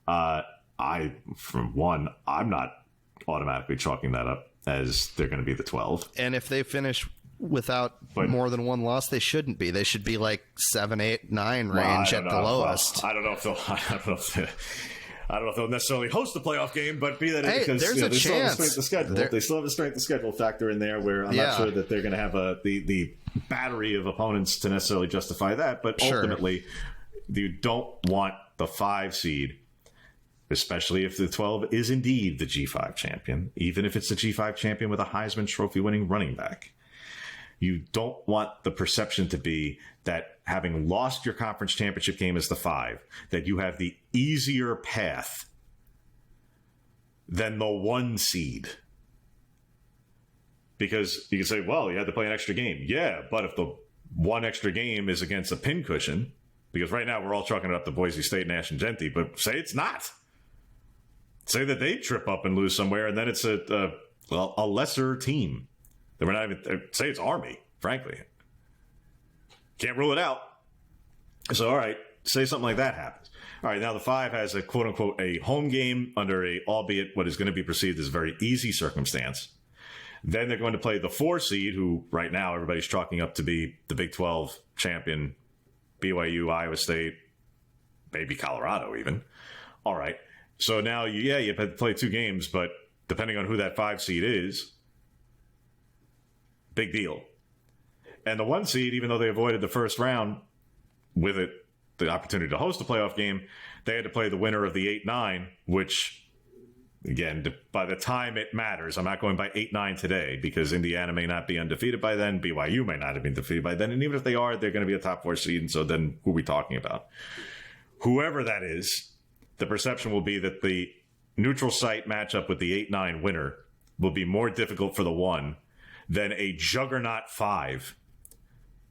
I'm not automatically chalking that up as they're going to be the 12. And if they finish without more than one loss, they shouldn't be. They should be like 7, 8, 9 range at the lowest. I don't know if they'll necessarily host the playoff game, but be that because there's a chance. They still have a strength of schedule factor in there where I'm not sure that they're going to have the battery of opponents to necessarily justify that. But ultimately, you don't want the 5 seed, especially if the 12 is indeed the G5 champion, even if it's the G5 champion with a Heisman Trophy winning running back. You don't want the perception to be that having lost your conference championship game as the 5, that you have the easier path than the 1 seed. Because you can say, well, you had to play an extra game. Yeah, but if the 1 extra game is against a pincushion, because right now we're all chalking it up to Boise State, Nash, and Genty, but say it's not. Say that they trip up and lose somewhere, and then it's a lesser team. Then we're not even say it's Army, frankly. Can't rule it out. So, all right, say something like that happens. All right, now the 5 has a quote unquote a home game under a, albeit what is going to be perceived as a very easy circumstance. Then they're going to play the 4 seed, who right now everybody's chalking up to be the Big 12 champion, BYU, Iowa State, maybe Colorado even. All right. So now, you have to play 2 games, but depending on who that 5 seed is, big deal. And the 1 seed, even though they avoided the first round with it, the opportunity to host a playoff game, they had to play the winner of the 8-9, which, again, by the time it matters, I'm not going by 8-9 today because Indiana may not be undefeated by then, BYU may not have been defeated by then, and even if they are, they're going to be a top 4 seed, and so then who are we talking about? Whoever that is, the perception will be that the neutral site matchup with the 8-9 winner will be more difficult for the 1 than a juggernaut 5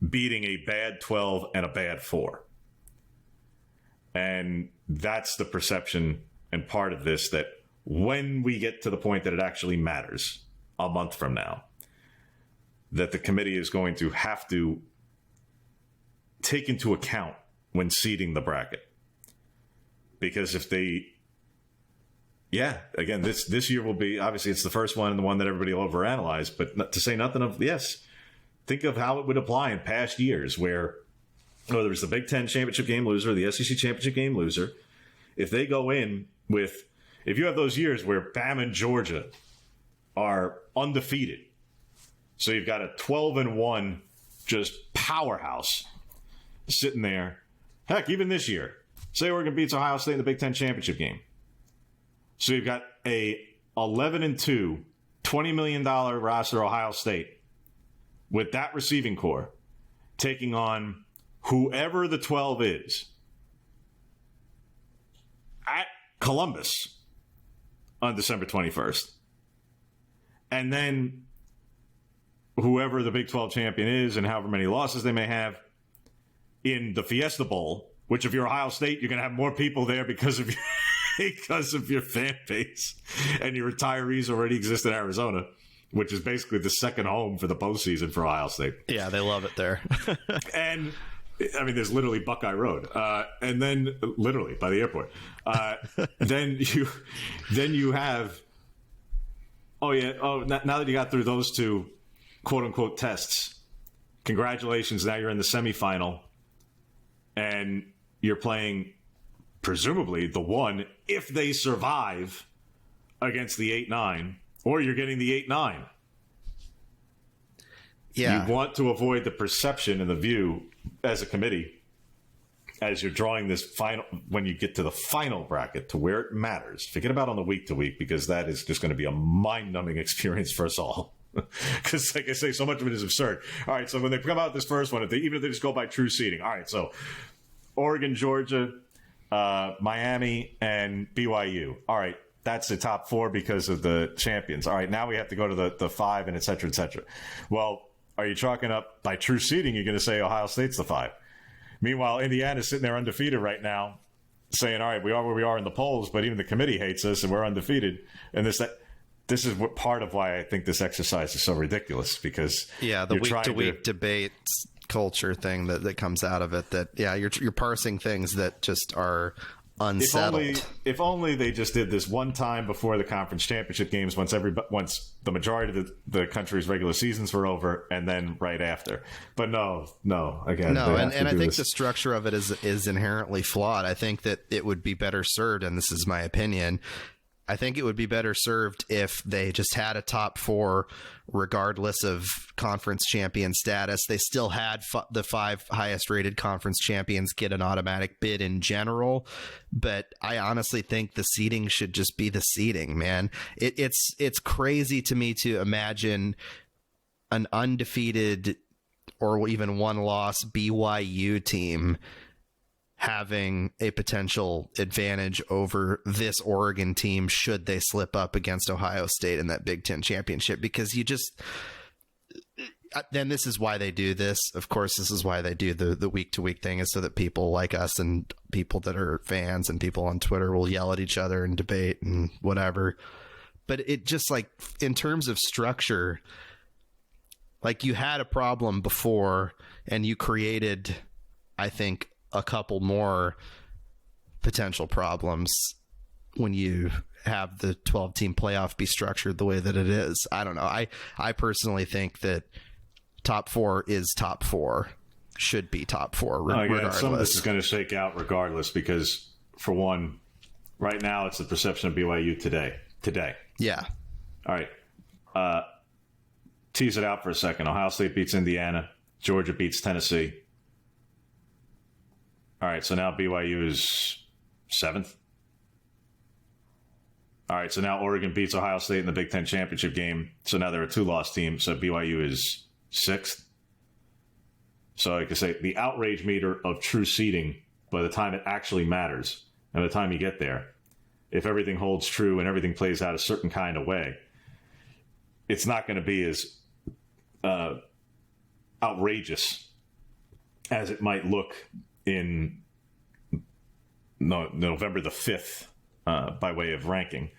beating a bad 12 and a bad 4. And that's the perception and part of this, that when we get to the point that it actually matters a month from now, that the committee is going to have to take into account when seeding the bracket. Because if they, again, this year will be, obviously it's the first one and the one that everybody will overanalyze, but to say nothing of, think of how it would apply in past years where, there was the Big Ten championship game loser, the SEC championship game loser. If they go in with, if you have those years where Bama and Georgia are undefeated, so you've got a 12-1 just powerhouse sitting there. Heck, even this year, say Oregon beats Ohio State in the Big Ten championship game. So you've got a 11-2, $20 million roster Ohio State with that receiving core taking on whoever the 12 is at Columbus on December 21st. And then whoever the Big 12 champion is and however many losses they may have in the Fiesta Bowl, which if you're Ohio State, you're going to have more people there because of your fan base, and your retirees already exist in Arizona, which is basically the second home for the postseason for Ohio State. Yeah, they love it there. And I mean, there's literally Buckeye Road, and then literally by the airport. Then you have, now that you got through those 2 quote unquote tests, congratulations, now you're in the semifinal, and you're playing presumably the 1 if they survive against the 8-9, or you're getting the 8-9. Yeah. You want to avoid the perception and the view as a committee as you're drawing this final, when you get to the final bracket to where it matters. Forget about on the week to week, because that is just going to be a mind-numbing experience for us all. Because, like I say, so much of it is absurd. All right, so when they come out this first one, even if they just go by true seeding, all right, so Oregon, Georgia, Miami, and BYU. All right, that's the top 4 because of the champions. All right, now we have to go to the 5 and et cetera, et cetera. Well, are you chalking up by true seeding? You're going to say Ohio State's the 5. Meanwhile, Indiana's sitting there undefeated right now, saying, all right, we are where we are in the polls, but even the committee hates us and we're undefeated. And this is what part of why I think this exercise is so ridiculous, because the week-to-week debate culture thing that comes out of it, that you're parsing things that just are unsettled. If only they just did this one time before the conference championship games, once the majority of the country's regular seasons were over, and then right after. But no. Again, and I think the structure of it is inherently flawed. I think that it would be better served, and this is my opinion, I think it would be better served if they just had a top four, regardless of conference champion status. They still had the five highest rated conference champions get an automatic bid in general. But I honestly think the seeding should just be the seeding, man. It's crazy to me to imagine an undefeated or even one loss BYU team having a potential advantage over this Oregon team should they slip up against Ohio State in that Big Ten championship, because you just, then this is why they do this. Of course, this is why they do the week to week thing, is so that people like us and people that are fans and people on Twitter will yell at each other and debate and whatever. But it just, like, in terms of structure, like, you had a problem before and you created, I think, a couple more potential problems when you have the 12-team playoff be structured the way that it is. I don't know. I personally think that top four is top four, should be top four, regardless. Some of this is going to shake out regardless, because, for one, right now it's the perception of BYU today. Yeah. All right. Tease it out for a second. Ohio State beats Indiana. Georgia beats Tennessee. All right, so now BYU is 7th. All right, so now Oregon beats Ohio State in the Big Ten championship game. So now they're a 2-loss team. So BYU is 6th. So I could say the outrage meter of true seeding, by the time it actually matters, and by the time you get there, if everything holds true and everything plays out a certain kind of way, it's not going to be as outrageous as it might look in November the 5th by way of ranking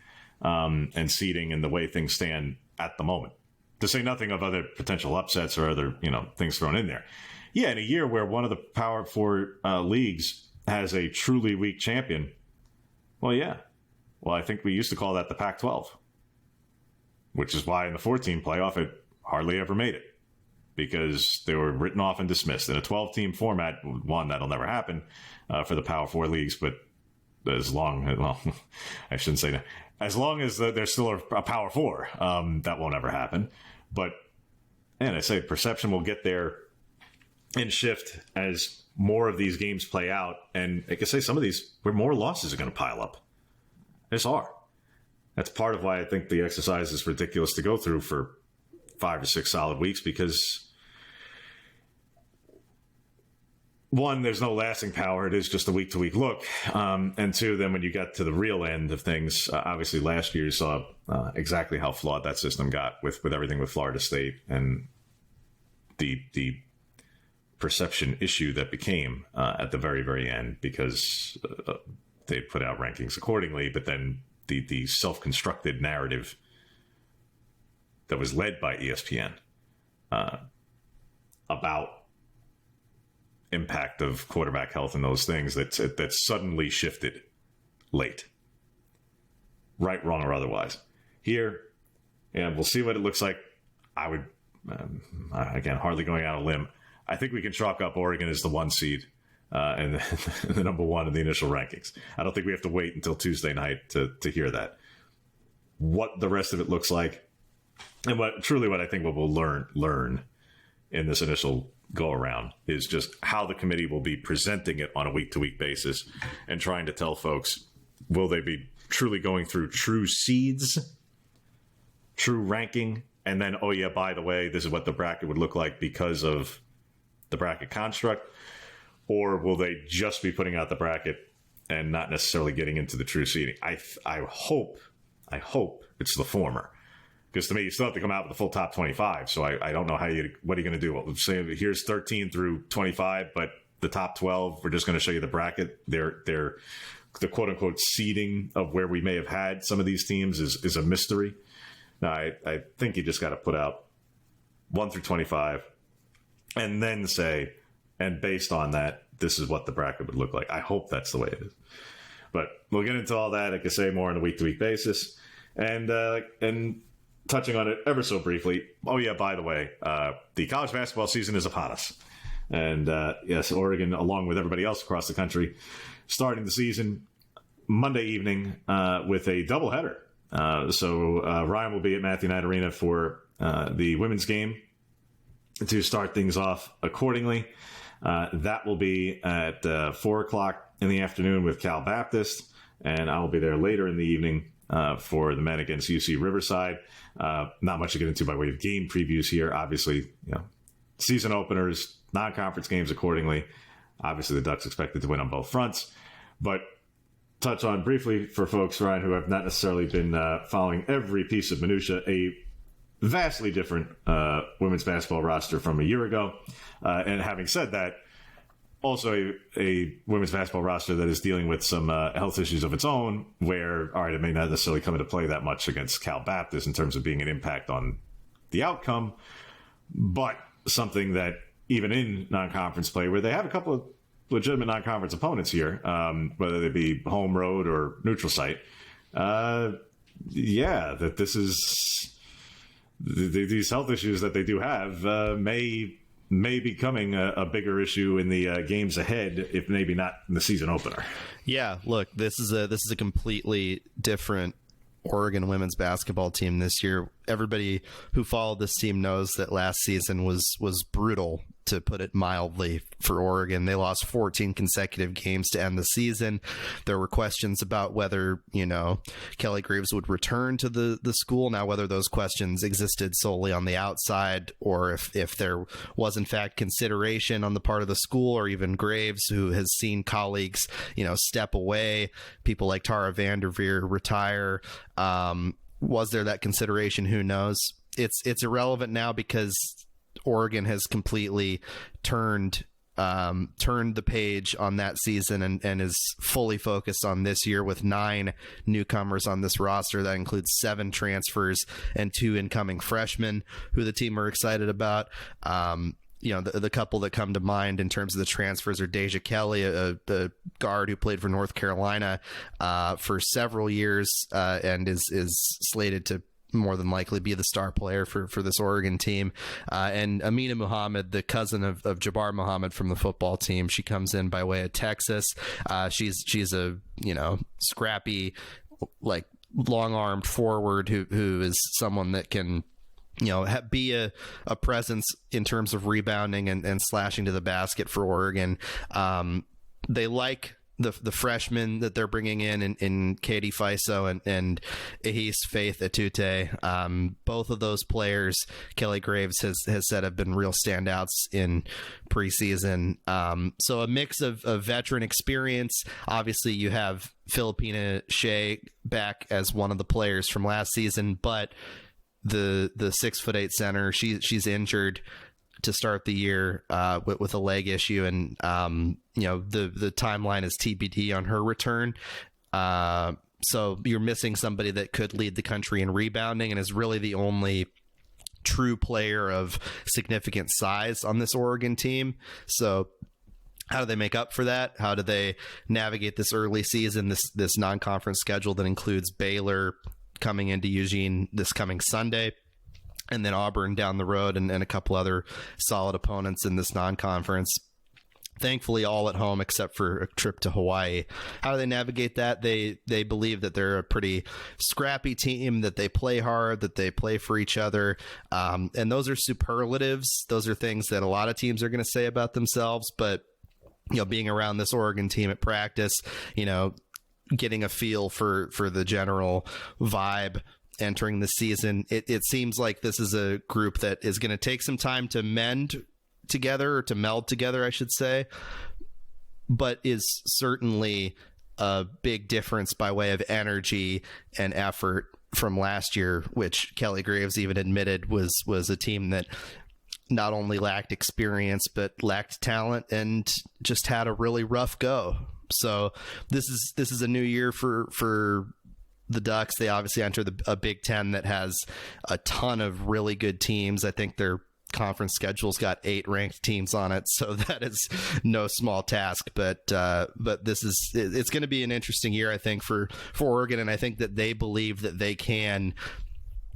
and seeding and the way things stand at the moment. To say nothing of other potential upsets or other things thrown in there. Yeah, in a year where one of the Power Four leagues has a truly weak champion, well, I think we used to call that the Pac-12, which is why in the 14 playoff it hardly ever made it, because they were written off and dismissed. In a 12-team format, one, that'll never happen for the Power Four leagues, but I shouldn't say that. As long as there's still a Power Four, that won't ever happen. But, and I say perception will get there and shift as more of these games play out. And I can say some of these, where more losses are going to pile up. Just are. That's part of why I think the exercise is ridiculous to go through for 5 or 6 solid weeks, because one, there's no lasting power. It is just a week-to-week look. And two, then when you get to the real end of things, obviously last year you saw exactly how flawed that system got with everything with Florida State and the perception issue that became at the very, very end, because they put out rankings accordingly, but then the self-constructed narrative that was led by ESPN about impact of quarterback health and those things that suddenly shifted late, right, wrong, or otherwise. Here, and we'll see what it looks like. I would, again, hardly going out on a limb, I think we can chalk up Oregon as the 1 seed and the number 1 in the initial rankings. I don't think we have to wait until Tuesday night to hear that. What the rest of it looks like, and what I think we'll learn in this initial go around, is just how the committee will be presenting it on a week-to-week basis and trying to tell folks, will they be truly going through true seeds, true ranking, and then, oh yeah, by the way, this is what the bracket would look like because of the bracket construct, or will they just be putting out the bracket and not necessarily getting into the true seeding? I hope it's the former. Because to me, you still have to come out with the full top 25. So I don't know what are you going to do? Well, say here's 13 through 25, but the top 12, we're just going to show you the bracket. They're the quote unquote seeding of where we may have had some of these teams is a mystery. Now, I think you just got to put out 1 through 25 and then say, and based on that, this is what the bracket would look like. I hope that's the way it is. But we'll get into all that, like I say, more on a week-to-week basis. And touching on it ever so briefly, oh yeah, by the way, the college basketball season is upon us. And yes, Oregon, along with everybody else across the country, starting the season Monday evening with a doubleheader. So Ryan will be at Matthew Knight Arena for the women's game to start things off accordingly. That will be at 4 o'clock in the afternoon with Cal Baptist, and I will be there later in the evening for the men against UC Riverside. Not much to get into by way of game previews here. Obviously, season openers, non-conference games accordingly. Obviously, the Ducks expected to win on both fronts, but touch on briefly for folks, Ryan, who have not necessarily been following every piece of minutia, a vastly different women's basketball roster from a year ago. And having said that, also a women's basketball roster that is dealing with some health issues of its own, where, all right, it may not necessarily come into play that much against Cal Baptist in terms of being an impact on the outcome, but something that even in non-conference play, where they have a couple of legitimate non-conference opponents here, whether they be home, road, or neutral site, that this is these health issues that they do have may be becoming a bigger issue in the games ahead, if maybe not in the season opener. Yeah, look, this is a completely different Oregon women's basketball team this year. Everybody who followed this team knows that last season was brutal, to put it mildly, for Oregon. They lost 14 consecutive games to end the season. There were questions about whether, Kelly Graves would return to the school. Now, whether those questions existed solely on the outside, or if there was in fact consideration on the part of the school, or even Graves, who has seen colleagues, step away, people like Tara Vanderveer retire. Was there that consideration? Who knows? It's irrelevant now, because Oregon has completely turned the page on that season and is fully focused on this year with 9 newcomers on this roster. That includes 7 transfers and 2 incoming freshmen who the team are excited about. The couple that come to mind in terms of the transfers are Deja Kelly, a guard who played for North Carolina for several years and is slated to more than likely be the star player for this Oregon team. And Amina Muhammad, the cousin of Jabbar Muhammad from the football team. She comes in by way of Texas. She's a, scrappy, like, long-armed forward who is someone that can, be a presence in terms of rebounding and slashing to the basket for Oregon. They like the freshmen that they're bringing in Katie Fiso and Ahis Faith Atute. Both of those players, Kelly Graves has said, have been real standouts in preseason. So a mix of veteran experience. Obviously, you have Filipina Shea back as one of the players from last season, but the 6'8" center, she's injured to start the year with a leg issue, and the timeline is TBD on her return. So you're missing somebody that could lead the country in rebounding and is really the only true player of significant size on this Oregon team. So how do they make up for that? How do they navigate this early season, this non-conference schedule that includes Baylor coming into Eugene this coming Sunday, and then Auburn down the road, and a couple other solid opponents in this non-conference? Thankfully, all at home except for a trip to Hawaii. How do they navigate that? They believe that they're a pretty scrappy team, that they play hard, that they play for each other. And those are superlatives. Those are things that a lot of teams are going to say about themselves. But, being around this Oregon team at practice, getting a feel for the general vibe entering the season, it seems like this is a group that is going to take some time to meld together, I should say, but is certainly a big difference by way of energy and effort from last year, which Kelly Graves even admitted was a team that not only lacked experience but lacked talent and just had a really rough go. So this is a new year for the Ducks. They obviously entered a Big Ten that has a ton of really good teams. I think they're conference schedule's got 8 ranked teams on it, so that is no small task. But it's going to be an interesting year, I think, for Oregon, and I think that they believe that they can,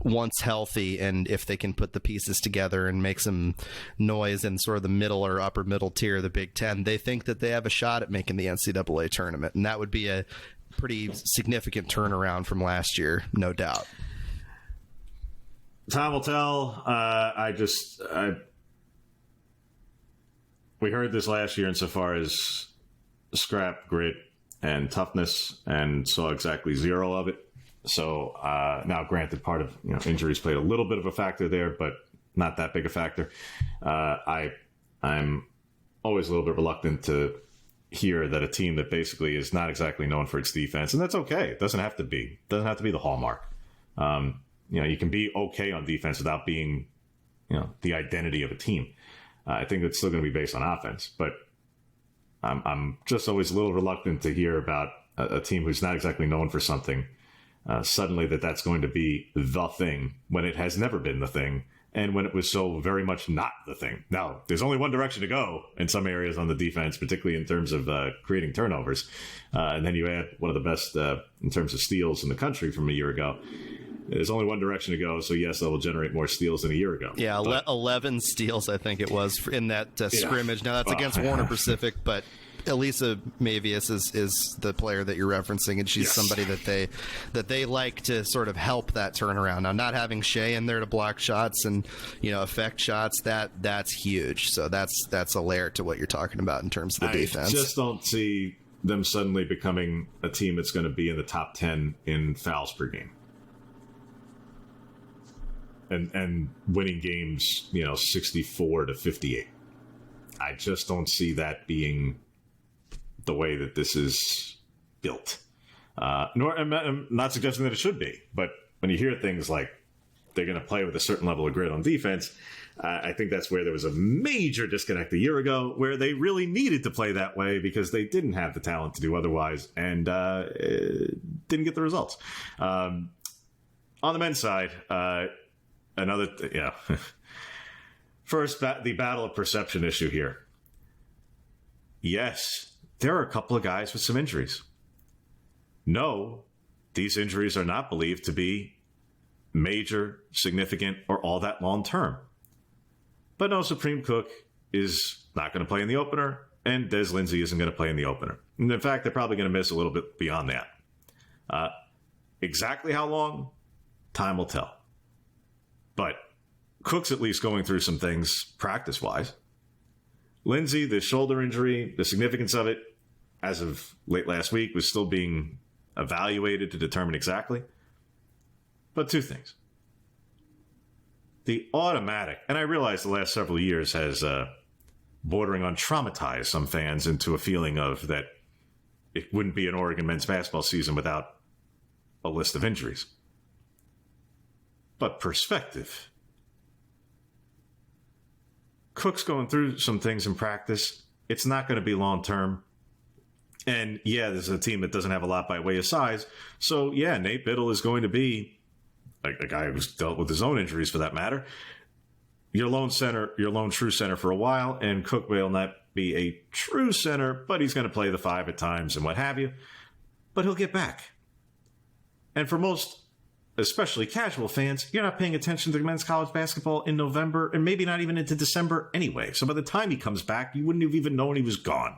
once healthy, and if they can put the pieces together and make some noise in sort of the middle or upper middle tier of the Big Ten, they think that they have a shot at making the NCAA tournament, and that would be a pretty significant turnaround from last year, no doubt. Time will tell. We heard this last year insofar as scrap, grit, and toughness, and saw exactly zero of it. So now, granted, part of injuries played a little bit of a factor there, but not that big a factor. I'm always a little bit reluctant to hear that a team that basically is not exactly known for its defense, and that's okay. It doesn't have to be the hallmark. You can be okay on defense without being, the identity of a team. I think it's still going to be based on offense, but I'm just always a little reluctant to hear about a team who's not exactly known for something. Suddenly that's going to be the thing when it has never been the thing, and when it was so very much not the thing. Now, there's only one direction to go in some areas on the defense, particularly in terms of creating turnovers. And then you add one of the best in terms of steals in the country from a year ago. There's only one direction to go, so yes, that will generate more steals than a year ago. Yeah, 11 steals, I think it was, in that scrimmage. Now, that's against Warner Pacific, but Elisa Mavius is the player that you're referencing, and she's somebody that they like to sort of help that turnaround. Now, not having Shea in there to block shots and affect shots, that's huge. So that's a layer to what you're talking about in terms of the defense. I just don't see them suddenly becoming a team that's going to be in the top 10 in fouls per game. And winning games, 64 to 58. I just don't see that being the way that this is built. Nor I'm not suggesting that it should be, but when you hear things like they're going to play with a certain level of grit on defense, I think that's where there was a major disconnect a year ago, where they really needed to play that way because they didn't have the talent to do otherwise, and didn't get the results. On the men's side, first, the battle of perception issue here. Yes, there are a couple of guys with some injuries. No, these injuries are not believed to be major, significant, or all that long term. But no, Supreme Cook is not going to play in the opener, and Des Lindsay isn't going to play in the opener. And in fact, they're probably going to miss a little bit beyond that. Exactly how long? Time will tell. But Cook's at least going through some things practice-wise. Lindsay, the shoulder injury, the significance of it, as of late last week, was still being evaluated to determine exactly. But two things. The automatic, and I realize the last several years has bordering on traumatized some fans into a feeling of that it wouldn't be an Oregon men's basketball season without a list of injuries. But perspective. Cook's going through some things in practice. It's not going to be long term. And yeah, this is a team that doesn't have a lot by way of size. So yeah, Nate Biddle is going to be a guy who's dealt with his own injuries for that matter. Your lone center, your lone true center for a while, and Cook will not be a true center, but he's going to play the 5 at times and what have you. But he'll get back. And for most, especially casual fans, you're not paying attention to men's college basketball in November and maybe not even into December anyway. So by the time he comes back, you wouldn't have even known he was gone.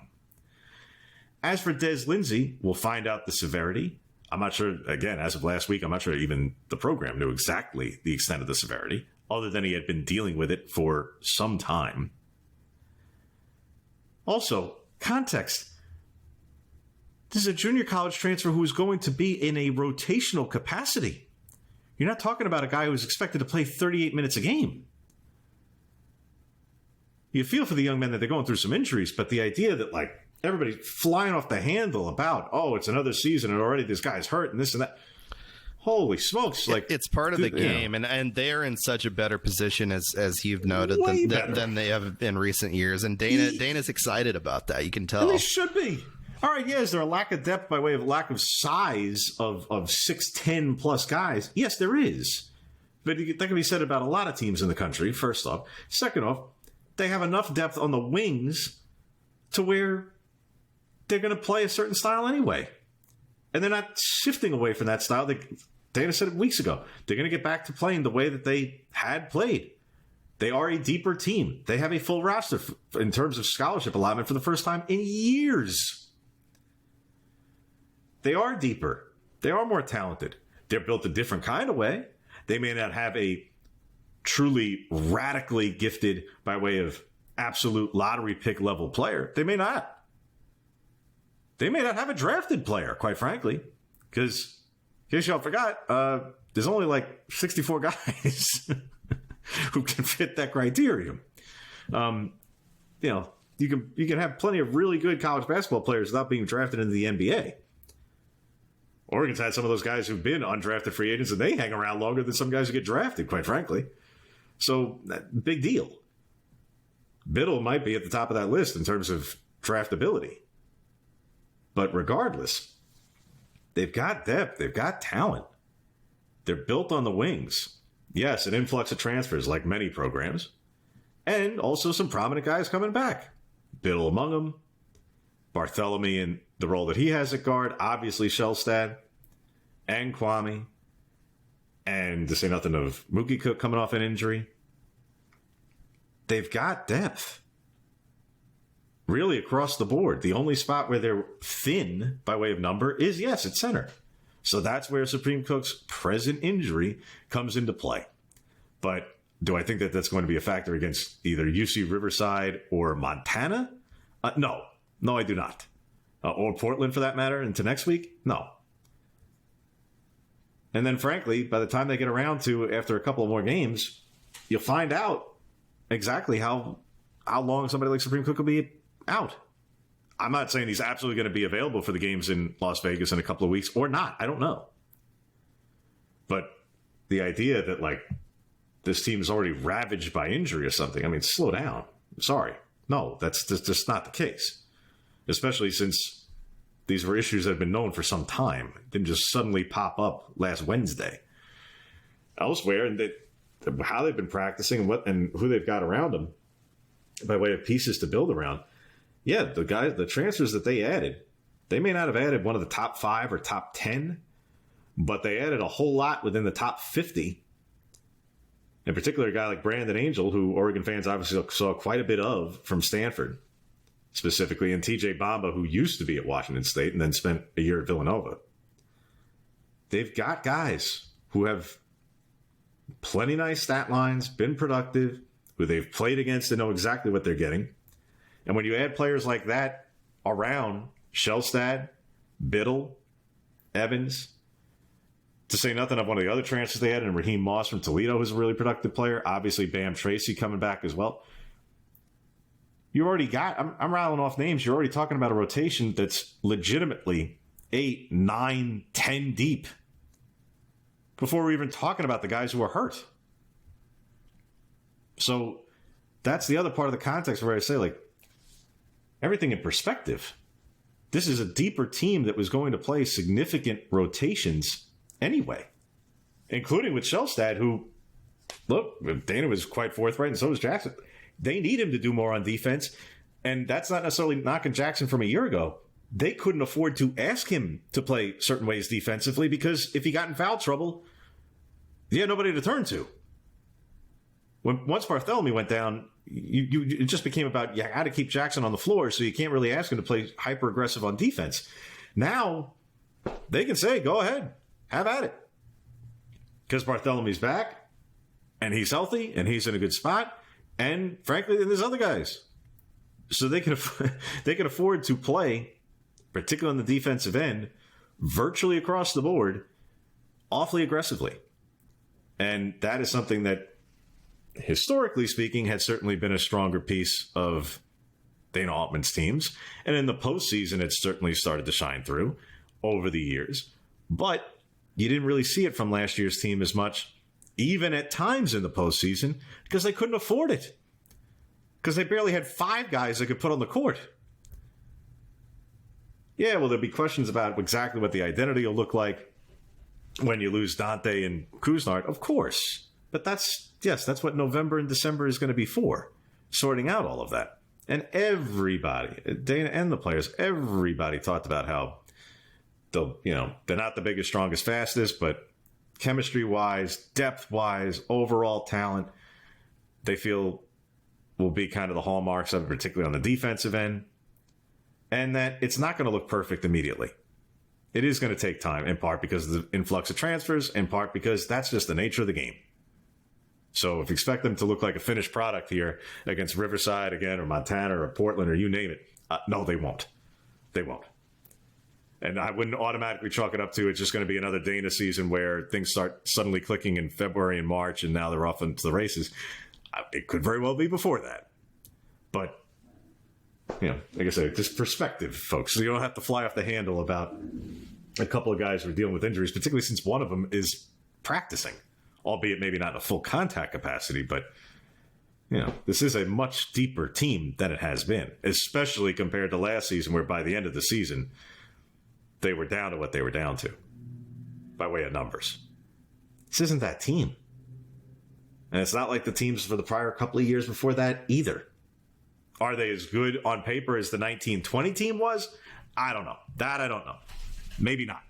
As for Des Lindsay, we'll find out the severity. I'm not sure, again, as of last week, I'm not sure even the program knew exactly the extent of the severity, other than he had been dealing with it for some time. Also, context. This is a junior college transfer who is going to be in a rotational capacity. You're not talking about a guy who's expected to play 38 minutes a game. You feel for the young men that they're going through some injuries, but the idea that, like, everybody's flying off the handle about, oh, it's another season and already this guy's hurt and this and that. Holy smokes. Like, it's part of the game, and they're in such a better position, as you've noted, than they have in recent years. And Dana's excited about that. You can tell. And they should be. All right, yeah, is there a lack of depth by way of lack of size of 6'10 plus guys? Yes, there is. But that can be said about a lot of teams in the country, first off. Second off, they have enough depth on the wings to where they're going to play a certain style anyway. And they're not shifting away from that style. Dana said it weeks ago. They're going to get back to playing the way that they had played. They are a deeper team. They have a full roster in terms of scholarship allotment for the first time in years. They are deeper. They are more talented. They're built a different kind of way. They may not have a truly radically gifted by way of absolute lottery pick level player. They may not. They may not have a drafted player, quite frankly, because in case y'all forgot, there's only like 64 guys who can fit that criterion. You know, you can have plenty of really good college basketball players without being drafted into the NBA. Oregon's had some of those guys who've been undrafted free agents, and they hang around longer than some guys who get drafted, quite frankly. So, big deal. Biddle might be at the top of that list in terms of draftability. But regardless, they've got depth. They've got talent. They're built on the wings. Yes, an influx of transfers like many programs. And also some prominent guys coming back. Biddle among them. Bartholomew in the role that he has at guard. Obviously, Shellstad. And Kwame. And to say nothing of Mookie Cook coming off an injury. They've got depth. Really across the board. The only spot where they're thin by way of number is, yes, at center. So that's where Supreme Cook's present injury comes into play. But do I think that that's going to be a factor against either UC Riverside or Montana? No. No, I do not. Or Portland, for that matter, into next week? No. And then, frankly, by the time they get around to, after a couple of more games, you'll find out exactly how long somebody like Supreme Cook will be out. I'm not saying he's absolutely going to be available for the games in Las Vegas in a couple of weeks or not. I don't know. But the idea that, like, this team is already ravaged by injury or something, I mean, slow down. Sorry. No, that's just not the case. Especially since these were issues that have been known for some time. Didn't just suddenly pop up last Wednesday. Elsewhere, and how they've been practicing and who they've got around them by way of pieces to build around. Yeah, the transfers that they added, they may not have added one of the top 5 or top 10, but they added a whole lot within the top 50. In particular, a guy like Brandon Angel, who Oregon fans obviously saw quite a bit of from Stanford, specifically, and TJ Bamba, who used to be at Washington State and then spent a year at Villanova. They've got guys who have plenty nice stat lines, been productive, who they've played against and know exactly what they're getting. And when you add players like that around Shellstad, Biddle, Evans, to say nothing of one of the other transfers they had, and Raheem Moss from Toledo, who's a really productive player. Obviously, Bam Tracy coming back as well. You already got, I'm rattling off names. You're already talking about a rotation that's legitimately 8, 9, 10 deep before we're even talking about the guys who are hurt. So that's the other part of the context where I say, like, everything in perspective. This is a deeper team that was going to play significant rotations anyway, including with Shellstad, who, look, Dana was quite forthright, and so was Jackson. They need him to do more on defense, and that's not necessarily knocking Jackson from a year ago. They couldn't afford to ask him to play certain ways defensively because if he got in foul trouble, he had nobody to turn to. Once Bartholomew went down, it just became about you got to keep Jackson on the floor, so you can't really ask him to play hyper aggressive on defense. Now they can say, "Go ahead, have at it," because Bartholomew's back and he's healthy and he's in a good spot, and frankly, there's other guys, so they can afford to play, particularly on the defensive end, virtually across the board, awfully aggressively, and that is something that, historically speaking, had certainly been a stronger piece of Dana Altman's teams. And in the postseason, it certainly started to shine through over the years. But you didn't really see it from last year's team as much, even at times in the postseason, because they couldn't afford it. Because they barely had 5 guys they could put on the court. Yeah, well, there'll be questions about exactly what the identity will look like when you lose Dante and Kuznart. Of course. But that's what November and December is going to be for, sorting out all of that. And everybody, Dana and the players, everybody talked about how they're not the biggest, strongest, fastest, but chemistry-wise, depth-wise, overall talent, they feel will be kind of the hallmarks of it, particularly on the defensive end. And that it's not going to look perfect immediately. It is going to take time, in part because of the influx of transfers, in part because that's just the nature of the game. So if you expect them to look like a finished product here against Riverside again, or Montana, or Portland, or you name it, no, they won't. They won't. And I wouldn't automatically chalk it up to it's just going to be another Dana season where things start suddenly clicking in February and March, and now they're off into the races. It could very well be before that. But, like I said, just perspective, folks. So you don't have to fly off the handle about a couple of guys who are dealing with injuries, particularly since one of them is practicing, albeit maybe not in a full contact capacity. But, this is a much deeper team than it has been, especially compared to last season, where by the end of the season, they were down to what they were down to by way of numbers. This isn't that team. And it's not like the teams for the prior couple of years before that either. Are they as good on paper as the 1920 team was? I don't know. That I don't know. Maybe not.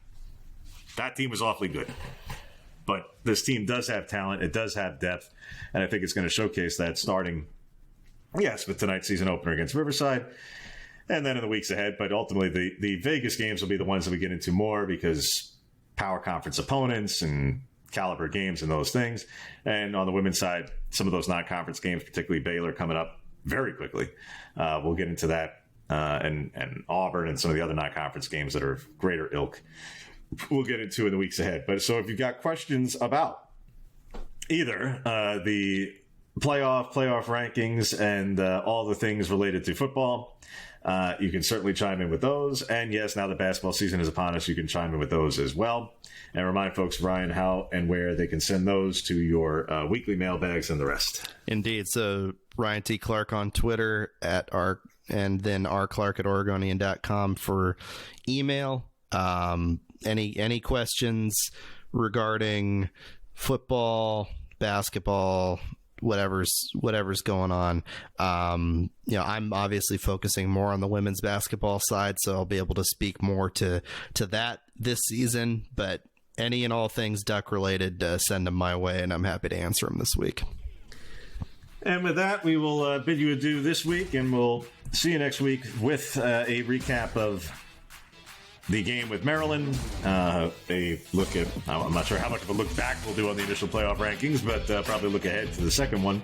That team was awfully good. But this team does have talent. It does have depth. And I think it's going to showcase that starting, yes, with tonight's season opener against Riverside. And then in the weeks ahead. But ultimately, the Vegas games will be the ones that we get into more because power conference opponents and caliber games and those things. And on the women's side, some of those non-conference games, particularly Baylor, coming up very quickly. We'll get into that and Auburn and some of the other non-conference games that are of greater ilk. We'll get into in the weeks ahead. But so if you've got questions about either the playoff rankings and all the things related to football, you can certainly chime in with those. And yes, now the basketball season is upon us, you can chime in with those as well. And remind folks, Ryan, how and where they can send those to your weekly mailbags and the rest. Indeed. So Ryan T. Clark on Twitter and then rclark@oregonian.com for email. Any questions regarding football, basketball, whatever's going on. I'm obviously focusing more on the women's basketball side, so I'll be able to speak more to that this season. But any and all things Duck related, send them my way, and I'm happy to answer them this week. And with that, we will bid you adieu this week, and we'll see you next week with a recap of the game with Maryland, a look at, I'm not sure how much of a look back we'll do on the initial playoff rankings, but probably look ahead to the second one,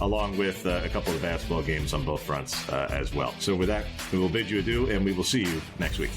along with a couple of basketball games on both fronts as well. So with that, we will bid you adieu, and we will see you next week.